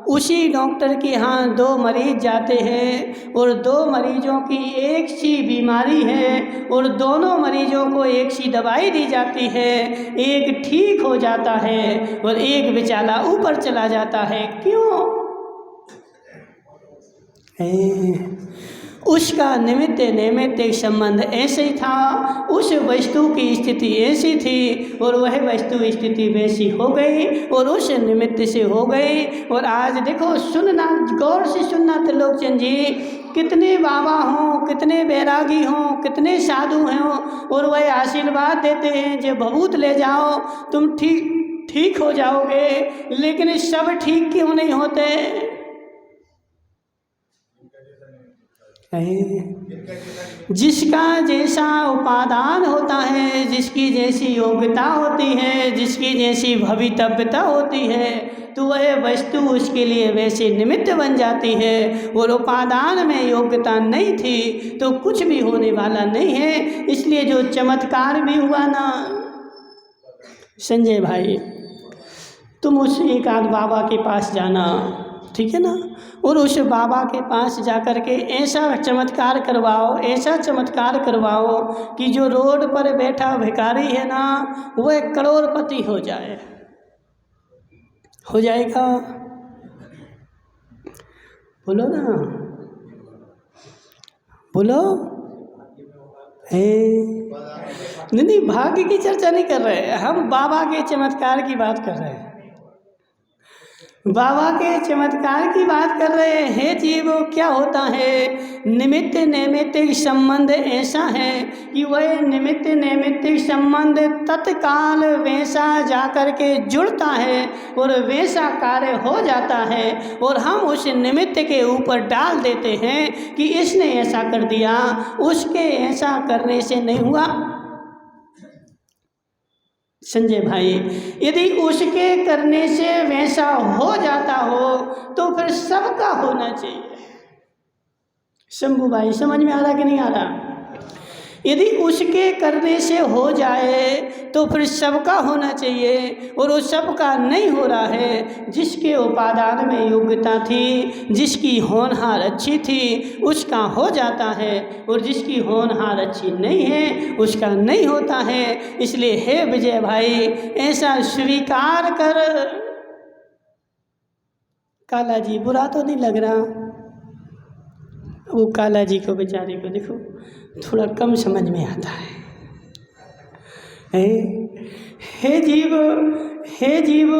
उसी डॉक्टर के यहाँ 2 मरीज जाते हैं और 2 मरीजों की एक सी बीमारी है और दोनों मरीजों को एक सी दवाई दी जाती है, एक ठीक हो जाता है और एक बेचारा ऊपर चला जाता है। क्यों? उसका निमित्त नैमित्तिक संबंध ऐसे ही था, उस वस्तु की स्थिति ऐसी थी और वह वस्तु स्थिति वैसी हो गई और उस निमित्त से हो गई। और आज देखो, सुनना, गौर से सुनना त्रिलोकचंद जी, कितने बाबा हों, कितने बैरागी हों, कितने साधु हों और वह आशीर्वाद देते हैं जो भभूत ले जाओ तुम ठीक हो जाओगे, लेकिन सब ठीक क्यों नहीं होते? जिसका जैसा उपादान होता है, जिसकी जैसी योग्यता होती है, जिसकी जैसी भवितव्यता होती है, तो वह वस्तु उसके लिए वैसे निमित्त बन जाती है। और उपादान में योग्यता नहीं थी तो कुछ भी होने वाला नहीं है। इसलिए जो चमत्कार भी हुआ ना संजय भाई, तुम उस एक आध बाबा के पास जाना, ठीक है ना, और उस बाबा के पास जाकर के ऐसा चमत्कार करवाओ, ऐसा चमत्कार करवाओ कि जो रोड पर बैठा भिखारी है ना वह करोड़पति हो जाए। हो जाएगा? बोलो ना, बोलो। नहीं, भाग्य की चर्चा नहीं कर रहे, हम बाबा के चमत्कार की बात कर रहे हैं, बाबा के चमत्कार की बात कर रहे हैं। हे जीव, क्या होता है, निमित्त नैमित्तिक संबंध ऐसा है कि वह निमित्त नैमित्तिक संबंध तत्काल वैसा जाकर के जुड़ता है और वैसा कार्य हो जाता है और हम उस निमित्त के ऊपर डाल देते हैं कि इसने ऐसा कर दिया, उसके ऐसा करने से नहीं हुआ। संजय भाई, यदि उसके करने से वैसा हो जाता हो तो फिर सबका होना चाहिए। शंभू भाई, समझ में आ रहा कि नहीं आ रहा? यदि उसके करने से हो जाए तो फिर सबका होना चाहिए और वो सबका नहीं हो रहा है। जिसके उपादान में योग्यता थी, जिसकी होनहार अच्छी थी, उसका हो जाता है और जिसकी होनहार अच्छी नहीं है उसका नहीं होता है। इसलिए हे विजय भाई, ऐसा स्वीकार कर। काला जी, बुरा तो नहीं लग रहा? वो काला जी को बेचारे को देखो, थोड़ा कम समझ में आता है। है। हे जीव, हे जीव,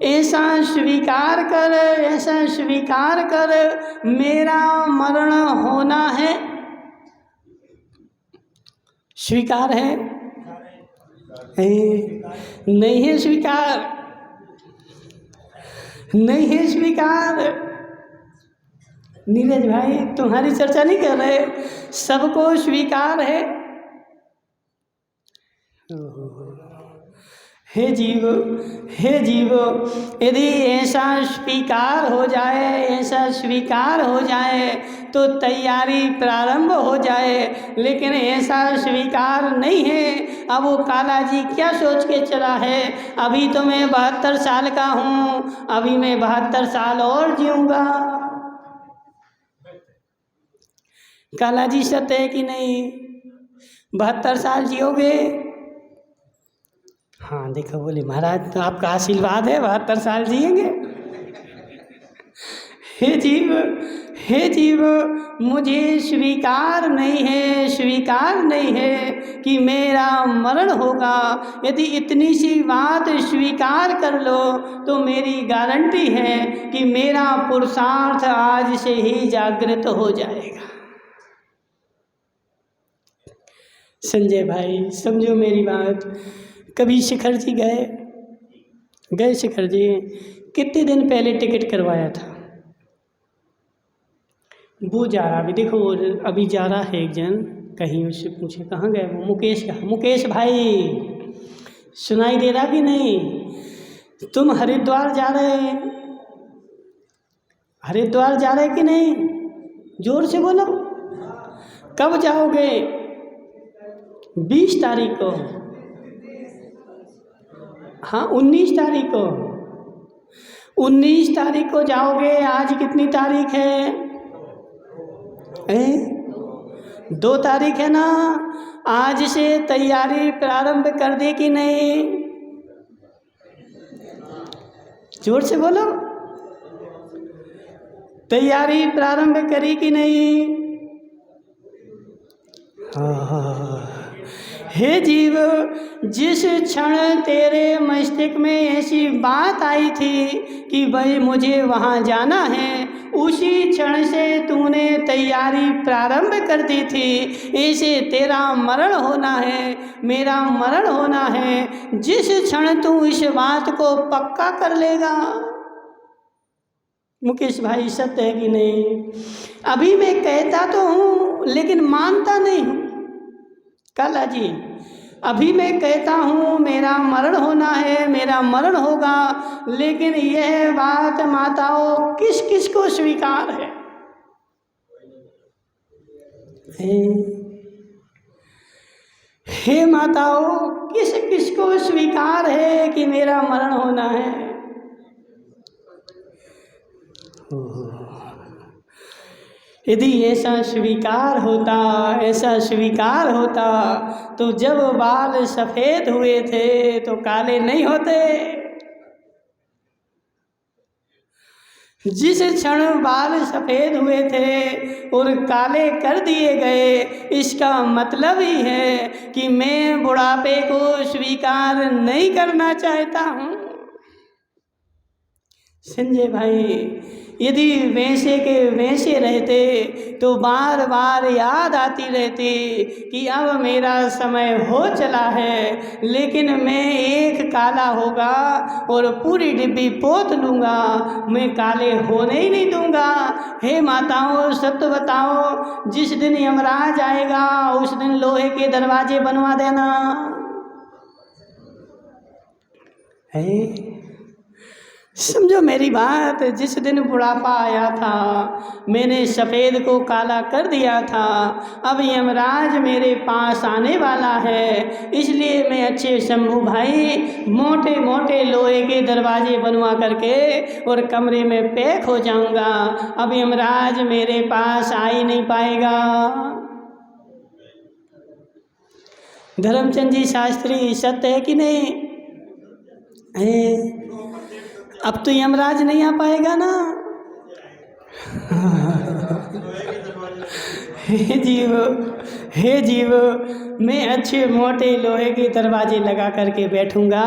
ऐसा स्वीकार कर, ऐसा स्वीकार कर, मेरा मरण होना है। स्वीकार है? नहीं है स्वीकार, नहीं है स्वीकार। नीरज भाई तुम्हारी चर्चा नहीं कर रहे, सबको स्वीकार है। हे जीव, हे जीव, यदि ऐसा स्वीकार हो जाए, ऐसा स्वीकार हो जाए तो तैयारी प्रारंभ हो जाए, लेकिन ऐसा स्वीकार नहीं है। अब वो काला जी क्या सोच के चला है, अभी तो मैं 72 साल का हूँ, अभी मैं 72 साल और जीऊँगा। काला जी सत्य है कि नहीं? 72 साल जियोगे? हाँ देखो, बोले महाराज तो आपका आशीर्वाद है, 72 साल जिएंगे। हे जीव, हे जीव, मुझे स्वीकार नहीं है, स्वीकार नहीं है कि मेरा मरण होगा। यदि इतनी सी बात स्वीकार कर लो तो मेरी गारंटी है कि मेरा पुरुषार्थ आज से ही जागृत हो जाएगा। संजय भाई समझो मेरी बात। कभी शिखर जी गए शिखर जी, कितने दिन पहले टिकट करवाया था, वो जा रहा, अभी देखो अभी जा रहा है एक जन, कहीं उससे पूछे कहाँ गए वो, मुकेश का, मुकेश भाई सुनाई दे रहा कि नहीं? तुम हरिद्वार जा रहे, हरिद्वार जा रहे कि नहीं? जोर से बोलो। कब जाओगे? 20 तारीख को। हाँ 19 तारीख को, 19 तारीख को जाओगे। आज कितनी तारीख है? 2 तारीख है ना। आज से तैयारी प्रारंभ कर दे कि नहीं? जोर से बोलो। तैयारी प्रारंभ करी कि नहीं? हाँ। हे जीव, जिस क्षण तेरे मस्तिष्क में ऐसी बात आई थी कि भाई मुझे वहाँ जाना है, उसी क्षण से तूने तैयारी प्रारंभ कर दी थी। ऐसे तेरा मरण होना है, मेरा मरण होना है। जिस क्षण तू इस बात को पक्का कर लेगा। मुकेश भाई सत्य है कि नहीं? अभी मैं कहता तो हूँ लेकिन मानता नहीं हूँ। काला जी अभी मैं कहता हूँ मेरा मरण होना है, मेरा मरण होगा, लेकिन यह बात माताओं किस किस को स्वीकार है? हे माताओं, किस किस को स्वीकार है कि मेरा मरण होना है? यदि ऐसा स्वीकार होता, ऐसा स्वीकार होता तो जब बाल सफ़ेद हुए थे तो काले नहीं होते। जिस क्षण बाल सफ़ेद हुए थे और काले कर दिए गए, इसका मतलब ही है कि मैं बुढ़ापे को स्वीकार नहीं करना चाहता हूँ। संजय भाई यदि वैसे के वैसे रहते तो बार बार याद आती रहती कि अब मेरा समय हो चला है, लेकिन मैं एक काला होगा और पूरी डिब्बी पोत लूँगा, मैं काले होने ही नहीं दूँगा। हे माताओं सत्य बताओ, जिस दिन यमराज आएगा उस दिन लोहे के दरवाजे बनवा देना है। समझो मेरी बात। जिस दिन बुढ़ापा आया था मैंने सफ़ेद को काला कर दिया था, अब यमराज मेरे पास आने वाला है, इसलिए मैं अच्छे शंभू भाई मोटे मोटे लोहे के दरवाजे बनवा करके और कमरे में पैक हो जाऊंगा। अब यमराज मेरे पास आ ही नहीं पाएगा। धर्मचंद जी शास्त्री सत्य है कि नहीं? है। अब तो यमराज नहीं आ पाएगा ना। हे जीव, मैं अच्छे मोटे लोहे के दरवाजे लगा करके बैठूंगा।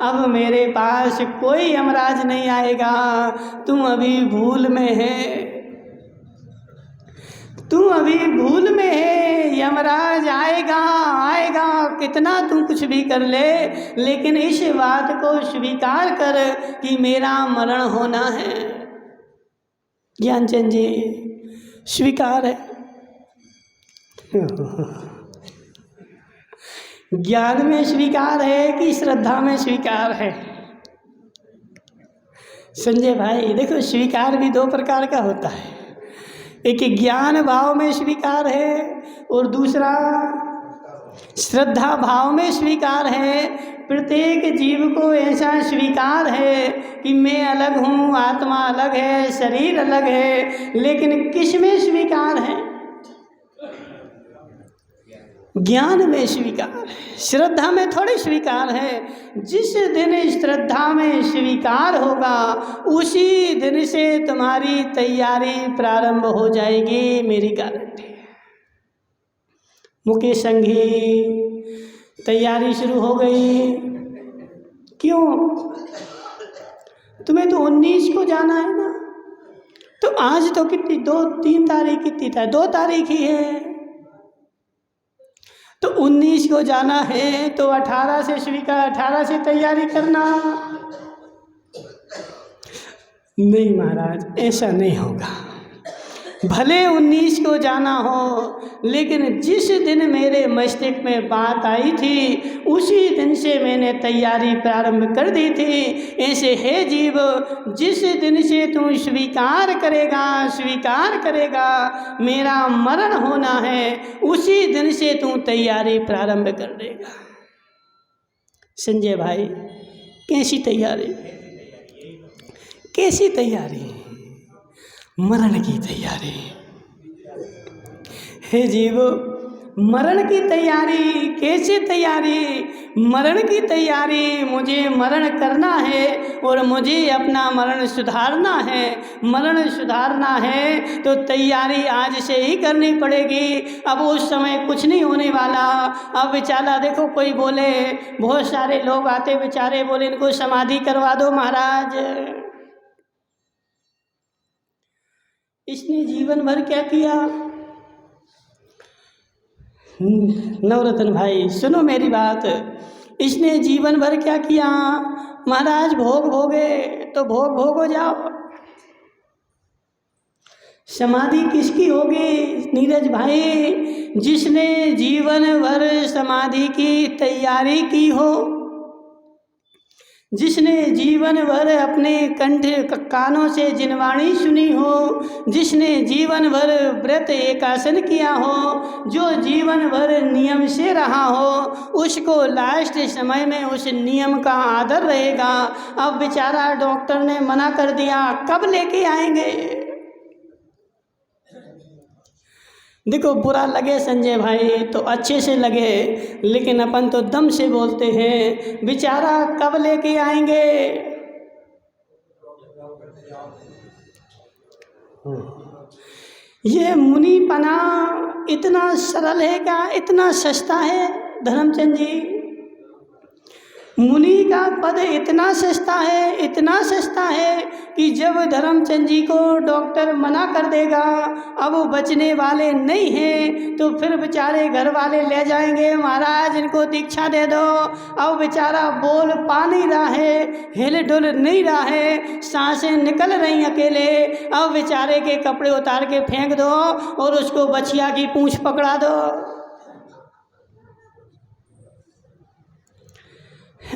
अब मेरे पास कोई यमराज नहीं आएगा। तुम अभी भूल में है, तू अभी भूल में है। यमराज आएगा आएगा, कितना तू कुछ भी कर ले, लेकिन इस बात को स्वीकार कर कि मेरा मरण होना है। ज्ञानचंद जी, स्वीकार है। ज्ञान में स्वीकार है कि श्रद्धा में स्वीकार है? संजय भाई देखो, स्वीकार भी दो प्रकार का होता है। एक ज्ञान भाव में स्वीकार है और दूसरा श्रद्धा भाव में स्वीकार है। प्रत्येक जीव को ऐसा स्वीकार है कि मैं अलग हूँ, आत्मा अलग है, शरीर अलग है, लेकिन किस में स्वीकार है? ज्ञान में स्वीकार है, श्रद्धा में थोड़ी स्वीकार है। जिस दिन श्रद्धा में स्वीकार होगा उसी दिन से तुम्हारी तैयारी प्रारंभ हो जाएगी, मेरी गारंटी है। मुकेश संघी, तैयारी शुरू हो गई। क्यों? तुम्हें तो 19 को जाना है ना। तो आज तो कितनी, 2-3 तारीख कितनी था? 2 तारीख ही है। तो 19 को जाना है तो 18 से स्वीकार, 18 से तैयारी करना। नहीं महाराज, ऐसा नहीं होगा। भले 19 को जाना हो, लेकिन जिस दिन मेरे मस्तिष्क में बात आई थी उसी दिन से मैंने तैयारी प्रारंभ कर दी थी। ऐसे हे जीव, जिस दिन से तू स्वीकार करेगा मेरा मरण होना है, उसी दिन से तू तैयारी प्रारंभ कर देगा। संजय भाई, कैसी तैयारी? कैसी तैयारी? मरण की तैयारी। हे जीव, मरण की तैयारी। कैसे तैयारी? मरण की तैयारी। मुझे मरण करना है और मुझे अपना मरण सुधारना है। मरण सुधारना है तो तैयारी आज से ही करनी पड़ेगी। अब उस समय कुछ नहीं होने वाला। अब बेचारा देखो, कोई बोले, बहुत सारे लोग आते बेचारे बोले इनको समाधि करवा दो महाराज। इसने जीवन भर क्या किया? नवरत्न भाई सुनो मेरी बात, इसने जीवन भर क्या किया? महाराज भोग भोगे तो भोग भोगो जाओ। समाधि किसकी होगी नीरज भाई? जिसने जीवन भर समाधि की तैयारी की हो, जिसने जीवन भर अपने कंठ कानों से जिनवाणी सुनी हो, जिसने जीवन भर व्रत एकासन किया हो, जो जीवन भर नियम से रहा हो, उसको लास्ट समय में उस नियम का आदर रहेगा। अब बेचारा डॉक्टर ने मना कर दिया, कब लेके आएंगे? देखो, बुरा लगे संजय भाई तो अच्छे से लगे, लेकिन अपन तो दम से बोलते हैं, बेचारा कब लेके आएंगे? ये मुनीपना इतना सरल है क्या? इतना सस्ता है धर्मचंद जी? मुनि का पद इतना सस्ता है, इतना सस्ता है कि जब धर्मचंद जी को डॉक्टर मना कर देगा, अब वो बचने वाले नहीं हैं, तो फिर बेचारे घर वाले ले जाएंगे, महाराज इनको दीक्षा दे दो। अब बेचारा बोल पा नहीं रहा है, हिल डुल नहीं रहा है, सांसें निकल रही अकेले। अब बेचारे के कपड़े उतार के फेंक दो और उसको बछिया की पूंछ पकड़ा दो।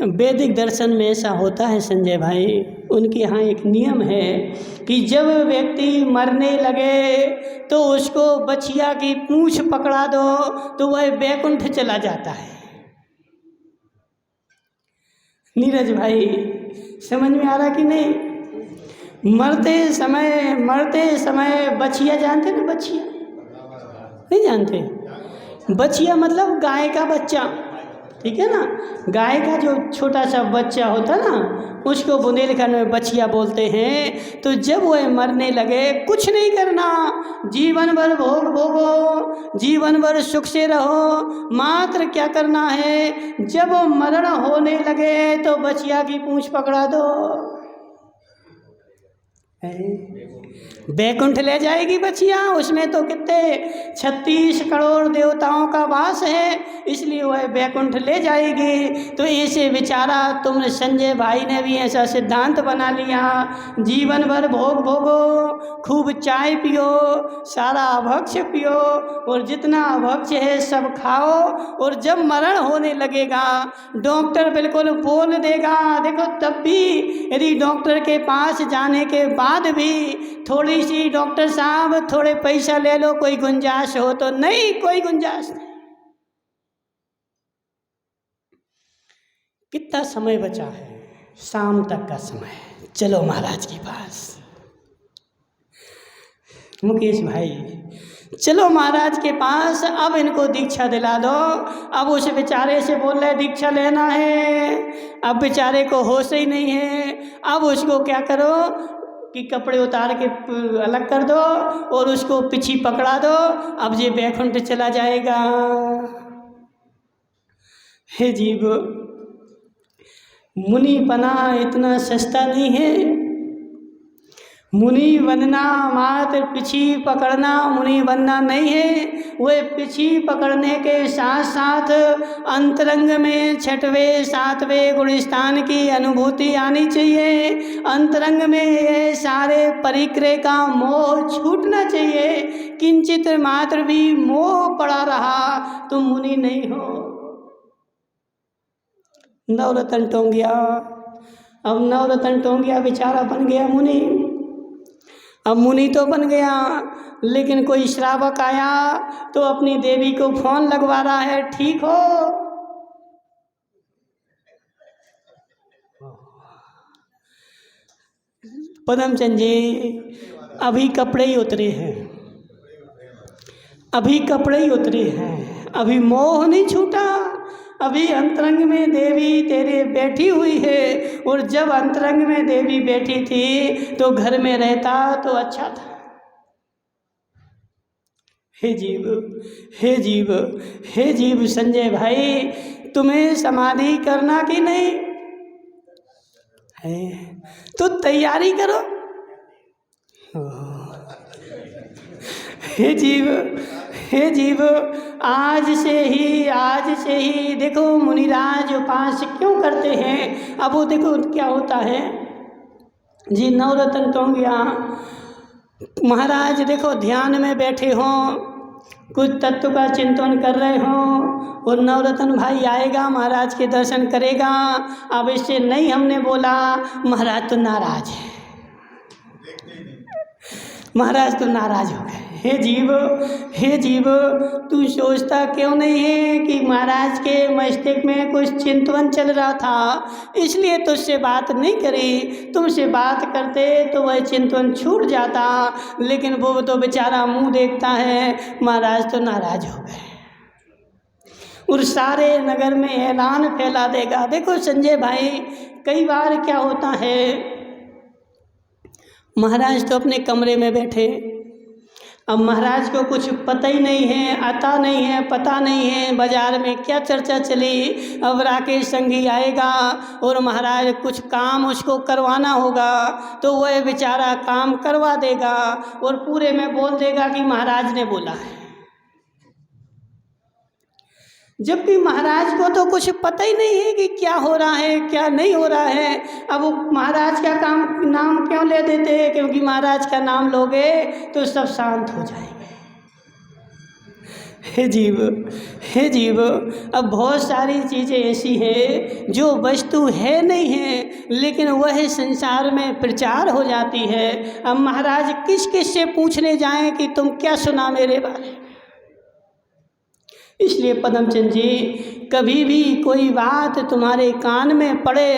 वैदिक दर्शन में ऐसा होता है संजय भाई। उनके यहाँ एक नियम है कि जब व्यक्ति मरने लगे तो उसको बछिया की पूंछ पकड़ा दो तो वह बैकुंठ चला जाता है। नीरज भाई समझ में आ रहा कि नहीं? मरते समय बछिया जानते ना? बछिया नहीं जानते? बछिया मतलब गाय का बच्चा, ठीक है ना? गाय का जो छोटा सा बच्चा होता ना, उसको बुंदेलखंड में बछिया बोलते हैं। तो जब वह मरने लगे, कुछ नहीं करना, जीवन भर भोग भोगो, जीवन भर सुख से रहो, मात्र क्या करना है, जब मरण होने लगे तो बछिया की पूंछ पकड़ा दो, बैकुंठ ले जाएगी बछिया। उसमें तो कितने 36 करोड़ देवताओं का वास है, इसलिए वह बैकुंठ ले जाएगी। तो ऐसे विचारा तुम संजय भाई ने भी ऐसा सिद्धांत बना लिया, जीवन भर भोग भोगो, खूब चाय पियो, सारा अभक्ष पियो और जितना अभक्ष है सब खाओ, और जब मरण होने लगेगा डॉक्टर बिल्कुल बोल देगा, देखो तब भी यदि डॉक्टर के पास जाने के बाद भी थोड़ी सी डॉक्टर साहब थोड़े पैसा ले लो, कोई गुंजाइश हो तो, नहीं, कोई गुंजाइश नहीं। कितना समय बचा है, शाम तक का समय, चलो महाराज के पास। मुकेश भाई चलो महाराज के पास, अब इनको दीक्षा दिला दो। अब उस बेचारे से बोल रहे दीक्षा लेना है, अब बेचारे को होश ही नहीं है। अब उसको क्या करो कि कपड़े उतार के अलग कर दो और उसको पीछे पकड़ा दो, अब ये बैकुंठ चला जाएगा। हे जीव, मुनि बना इतना सस्ता नहीं है। मुनि बनना मात्र पीछी पकड़ना मुनि बनना नहीं है, वह पीछी पकड़ने के साथ साथ अंतरंग में 6वें 7वें गुणस्थान की अनुभूति आनी चाहिए। अंतरंग में ये सारे परिक्रय का मोह छूटना चाहिए। किंचित मात्र भी मोह पड़ा रहा तुम मुनि नहीं हो। नवरत्न टोंगिया, अब नवरत्न टोंगिया बेचारा बन गया मुनि। अब मुनि तो बन गया, लेकिन कोई श्रावक आया तो अपनी देवी को फोन लगवा रहा है, ठीक हो? पदमचंद जी अभी कपड़े ही उतरे हैं, अभी कपड़े ही उतरे हैं, अभी मोह नहीं छूटा, अभी अंतरंग में देवी तेरे बैठी हुई है। और जब अंतरंग में देवी बैठी थी तो घर में रहता तो अच्छा था। हे जीव, हे जीव, हे जीव संजय भाई, तुम्हें समाधि करना कि नहीं है तो तैयारी करो। हे जीव, हे जीव, आज से ही देखो मुनिराज उपास क्यों करते हैं। अब वो देखो क्या होता है जी, नवरत्न टोंगिया महाराज देखो ध्यान में बैठे हों, कुछ तत्व का चिंतन कर रहे हों और नवरत्न भाई आएगा, महाराज के दर्शन करेगा। अब इससे नहीं हमने बोला, महाराज तो नाराज है, महाराज तो नाराज हो गए। हे जीव, हे जीव, तू सोचता क्यों नहीं है कि महाराज के मस्तिष्क में कुछ चिंतन चल रहा था, इसलिए तुझसे बात नहीं करी। तुमसे बात करते तो वह चिंतन छूट जाता, लेकिन वो तो बेचारा मुंह देखता है, महाराज तो नाराज हो गए और सारे नगर में ऐलान फैला देगा। देखो संजय भाई, कई बार क्या होता है, महाराज तो अपने कमरे में बैठे, अब महाराज को कुछ पता ही नहीं है, आता नहीं है, पता नहीं है बाजार में क्या चर्चा चली। अब राकेश संगी आएगा और महाराज कुछ काम उसको करवाना होगा तो वह बेचारा काम करवा देगा और पूरे में बोल देगा कि महाराज ने बोला है, जबकि महाराज को तो कुछ पता ही नहीं है कि क्या हो रहा है क्या नहीं हो रहा है। अब वो महाराज का नाम क्यों ले देते हैं, क्योंकि महाराज का नाम लोगे तो सब शांत हो जाएंगे। हे जीव, हे जीव, अब बहुत सारी चीज़ें ऐसी हैं जो वस्तु है नहीं है, लेकिन वह संसार में प्रचार हो जाती है। अब महाराज किस किस से पूछने जाएं कि तुम क्या सुना मेरे बारे में। इसलिए पदमचंद जी, कभी भी कोई बात तुम्हारे कान में पड़े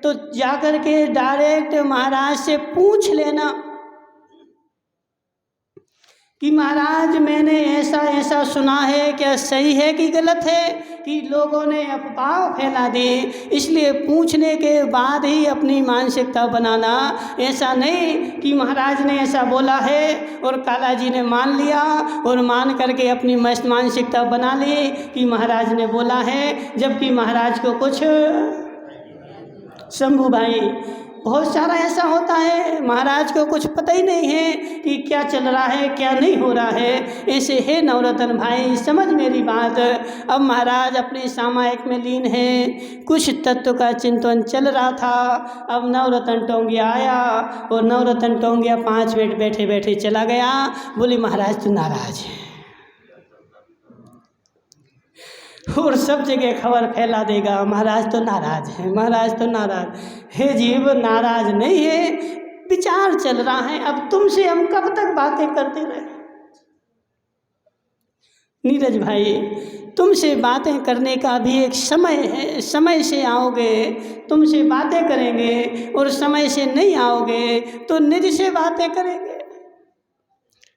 तो जाकर के डायरेक्ट महाराज से पूछ लेना कि महाराज मैंने ऐसा ऐसा सुना है, क्या सही है कि गलत है। कि लोगों ने अफवाह फैला दी, इसलिए पूछने के बाद ही अपनी मानसिकता बनाना। ऐसा नहीं कि महाराज ने ऐसा बोला है और काला जी ने मान लिया और मान करके अपनी मस्त मानसिकता बना ली कि महाराज ने बोला है, जबकि महाराज को कुछ। शंभू भाई, बहुत सारा ऐसा होता है, महाराज को कुछ पता ही नहीं है कि क्या चल रहा है क्या नहीं हो रहा है। ऐसे है नवरत्न भाई, समझ मेरी बात। अब महाराज अपने सामायिक में लीन है, कुछ तत्व का चिंतन चल रहा था। अब नवरत्न टोंगिया आया और नवरत्न टोंगिया 5 मिनट बैठे बैठे चला गया। बोली महाराज तो नाराज है और सब जगह खबर फैला देगा, महाराज तो नाराज है, महाराज तो नाराज है। जीव नाराज नहीं है, विचार चल रहा है। अब तुमसे हम कब तक बातें करते रहे? नीरज भाई, तुमसे बातें करने का भी एक समय है, समय से आओगे तुमसे बातें करेंगे और समय से नहीं आओगे तो निज से बातें करेंगे।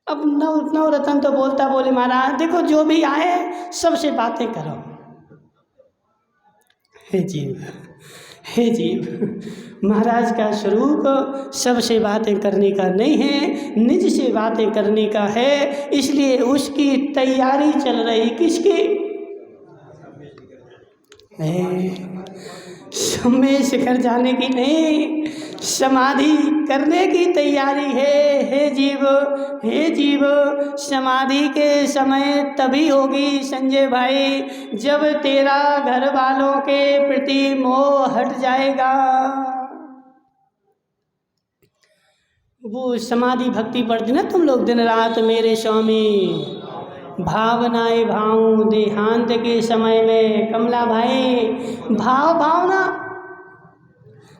अब नवरत्न तो बोलता, बोले महाराज देखो जो भी आए सबसे बातें करो। हे जीव, हे जीव, महाराज का स्वरूप सबसे बातें करने का नहीं है, निज से बातें करने का है। इसलिए उसकी तैयारी चल रही, किसकी? समय शिखर जाने की नहीं, समाधि करने की तैयारी है। हे जीव, हे जीव, समाधि के समय तभी होगी संजय भाई जब तेरा घर वालों के प्रति मोह हट जाएगा। वो समाधि भक्ति पढ़ती ना तुम लोग, दिन रात मेरे स्वामी भावनाएं भाऊं देहांत के समय में। कमला भाई, भावना,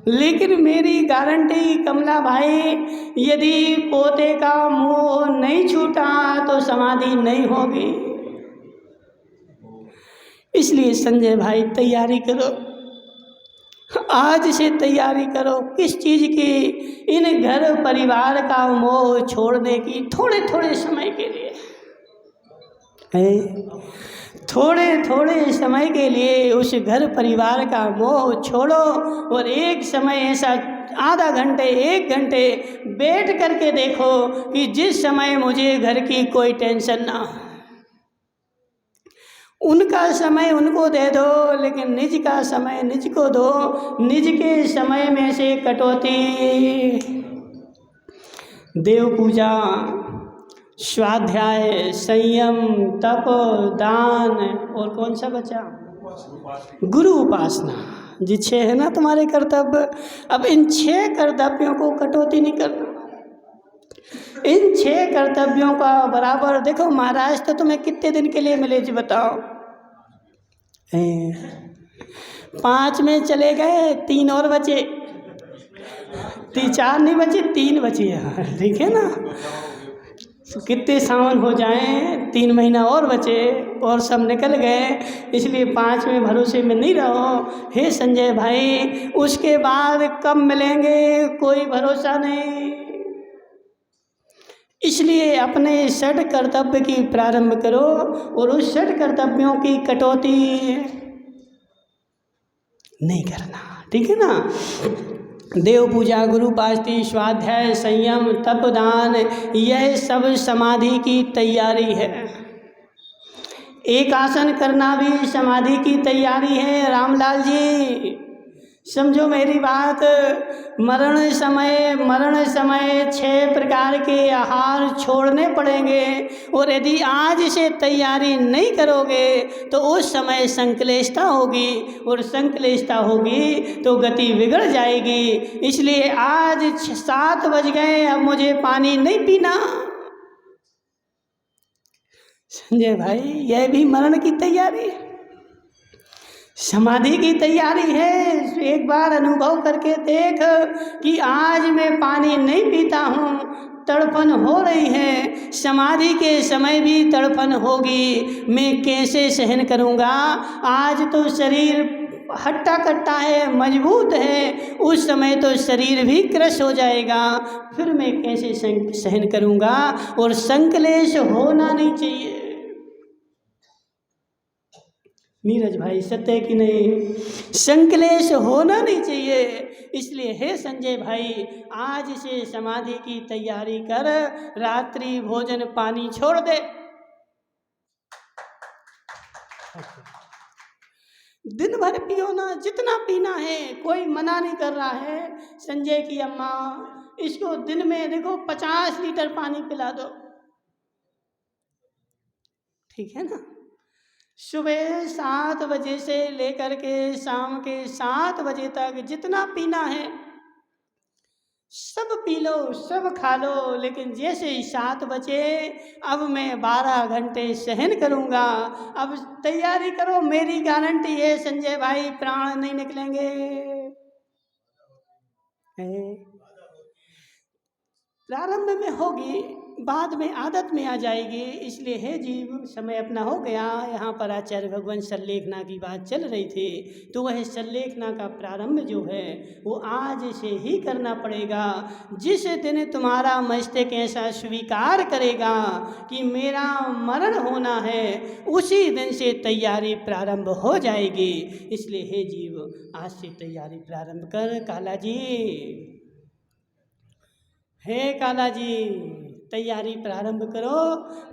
लेकिन मेरी गारंटी कमला भाई, यदि पोते का मोह नहीं छूटा तो समाधि नहीं होगी। इसलिए संजय भाई तैयारी करो, आज से तैयारी करो। किस चीज की? इन घर परिवार का मोह छोड़ने की। थोड़े थोड़े समय के लिए, थोड़े थोड़े समय के लिए उस घर परिवार का मोह छोड़ो और एक समय ऐसा आधा घंटे 1 घंटे बैठ करके देखो कि जिस समय मुझे घर की कोई टेंशन ना हो। उनका समय उनको दे दो, लेकिन निज का समय निज को दो। निज के समय में से कटौती, देव पूजा, स्वाध्याय, संयम, तप, दान और कौन सा बचा? गुरु उपासना। जी 6 है ना तुम्हारे कर्तव्य। अब इन 6 कर्तव्यों को कटौती नहीं करना। इन 6 कर्तव्यों का बराबर देखो। महाराज तो तुम्हें कितने दिन के लिए मिले जी बताओ? 5 में चले गए, 3 और बचे। 4 नहीं बचे, 3 बचे। ठीक है ना? कितने सावन हो जाएं, 3 महीना और बचे और सब निकल गए। इसलिए 5 में भरोसे में नहीं रहो। हे संजय भाई, उसके बाद कब मिलेंगे कोई भरोसा नहीं। इसलिए अपने 6 कर्तव्य की प्रारंभ करो और उस 6 कर्तव्यों की कटौती नहीं करना। ठीक है ना? देव पूजा, गुरु उपासना, स्वाध्याय, संयम, तप, दान, यह सब समाधि की तैयारी है। एक आसन करना भी समाधि की तैयारी है। रामलाल जी समझो मेरी बात। मरण समय 6 प्रकार के आहार छोड़ने पड़ेंगे और यदि आज से तैयारी नहीं करोगे तो उस समय संक्लेशता होगी और संक्लेशता होगी तो गति बिगड़ जाएगी। इसलिए आज 7 बज गए, अब मुझे पानी नहीं पीना। संजय भाई, यह भी मरण की तैयारी है, समाधि की तैयारी है। एक बार अनुभव करके देख कि आज मैं पानी नहीं पीता हूँ, तड़पन हो रही है, समाधि के समय भी तड़पन होगी, मैं कैसे सहन करूँगा? आज तो शरीर हट्टा कट्टा है, मजबूत है, उस समय तो शरीर भी क्रश हो जाएगा, फिर मैं कैसे सहन करूँगा? और संक्लेश होना नहीं चाहिए। नीरज भाई सत्य है कि नहीं? संकलेश होना नहीं चाहिए। इसलिए हे संजय भाई, आज से समाधि की तैयारी कर, रात्रि भोजन पानी छोड़ दे। दिन भर पियो ना, जितना पीना है, कोई मना नहीं कर रहा है। संजय की अम्मा इसको दिन में देखो 50 लीटर पानी पिला दो, ठीक है ना। सुबह 7 बजे से लेकर के शाम के 7 बजे तक जितना पीना है सब पी लो, सब खा लो। लेकिन जैसे ही 7 बजे, अब मैं 12 घंटे सहन करूँगा। अब तैयारी करो, मेरी गारंटी है संजय भाई, प्राण नहीं निकलेंगे। प्रारंभ में होगी, बाद में आदत में आ जाएगी। इसलिए हे जीव, समय अपना हो गया। यहाँ पर आचार्य भगवान सल्लेखना की बात चल रही थी, तो वह सल्लेखना का प्रारंभ जो है वो आज से ही करना पड़ेगा। जिस दिन तुम्हारा मस्तिष्क ऐसा स्वीकार करेगा कि मेरा मरण होना है, उसी दिन से तैयारी प्रारंभ हो जाएगी। इसलिए हे जीव, आज से तैयारी प्रारंभ कर। काला जी, हे काला जी, तैयारी प्रारंभ करो।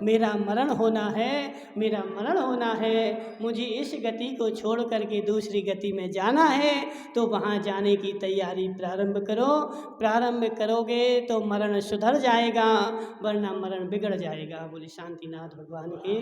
मेरा मरण होना है, मेरा मरण होना है। मुझे इस गति को छोड़ करके दूसरी गति में जाना है, तो वहाँ जाने की तैयारी प्रारंभ करो। प्रारंभ करोगे तो मरण सुधर जाएगा, वरना मरण बिगड़ जाएगा। बोले शांतिनाथ भगवान के।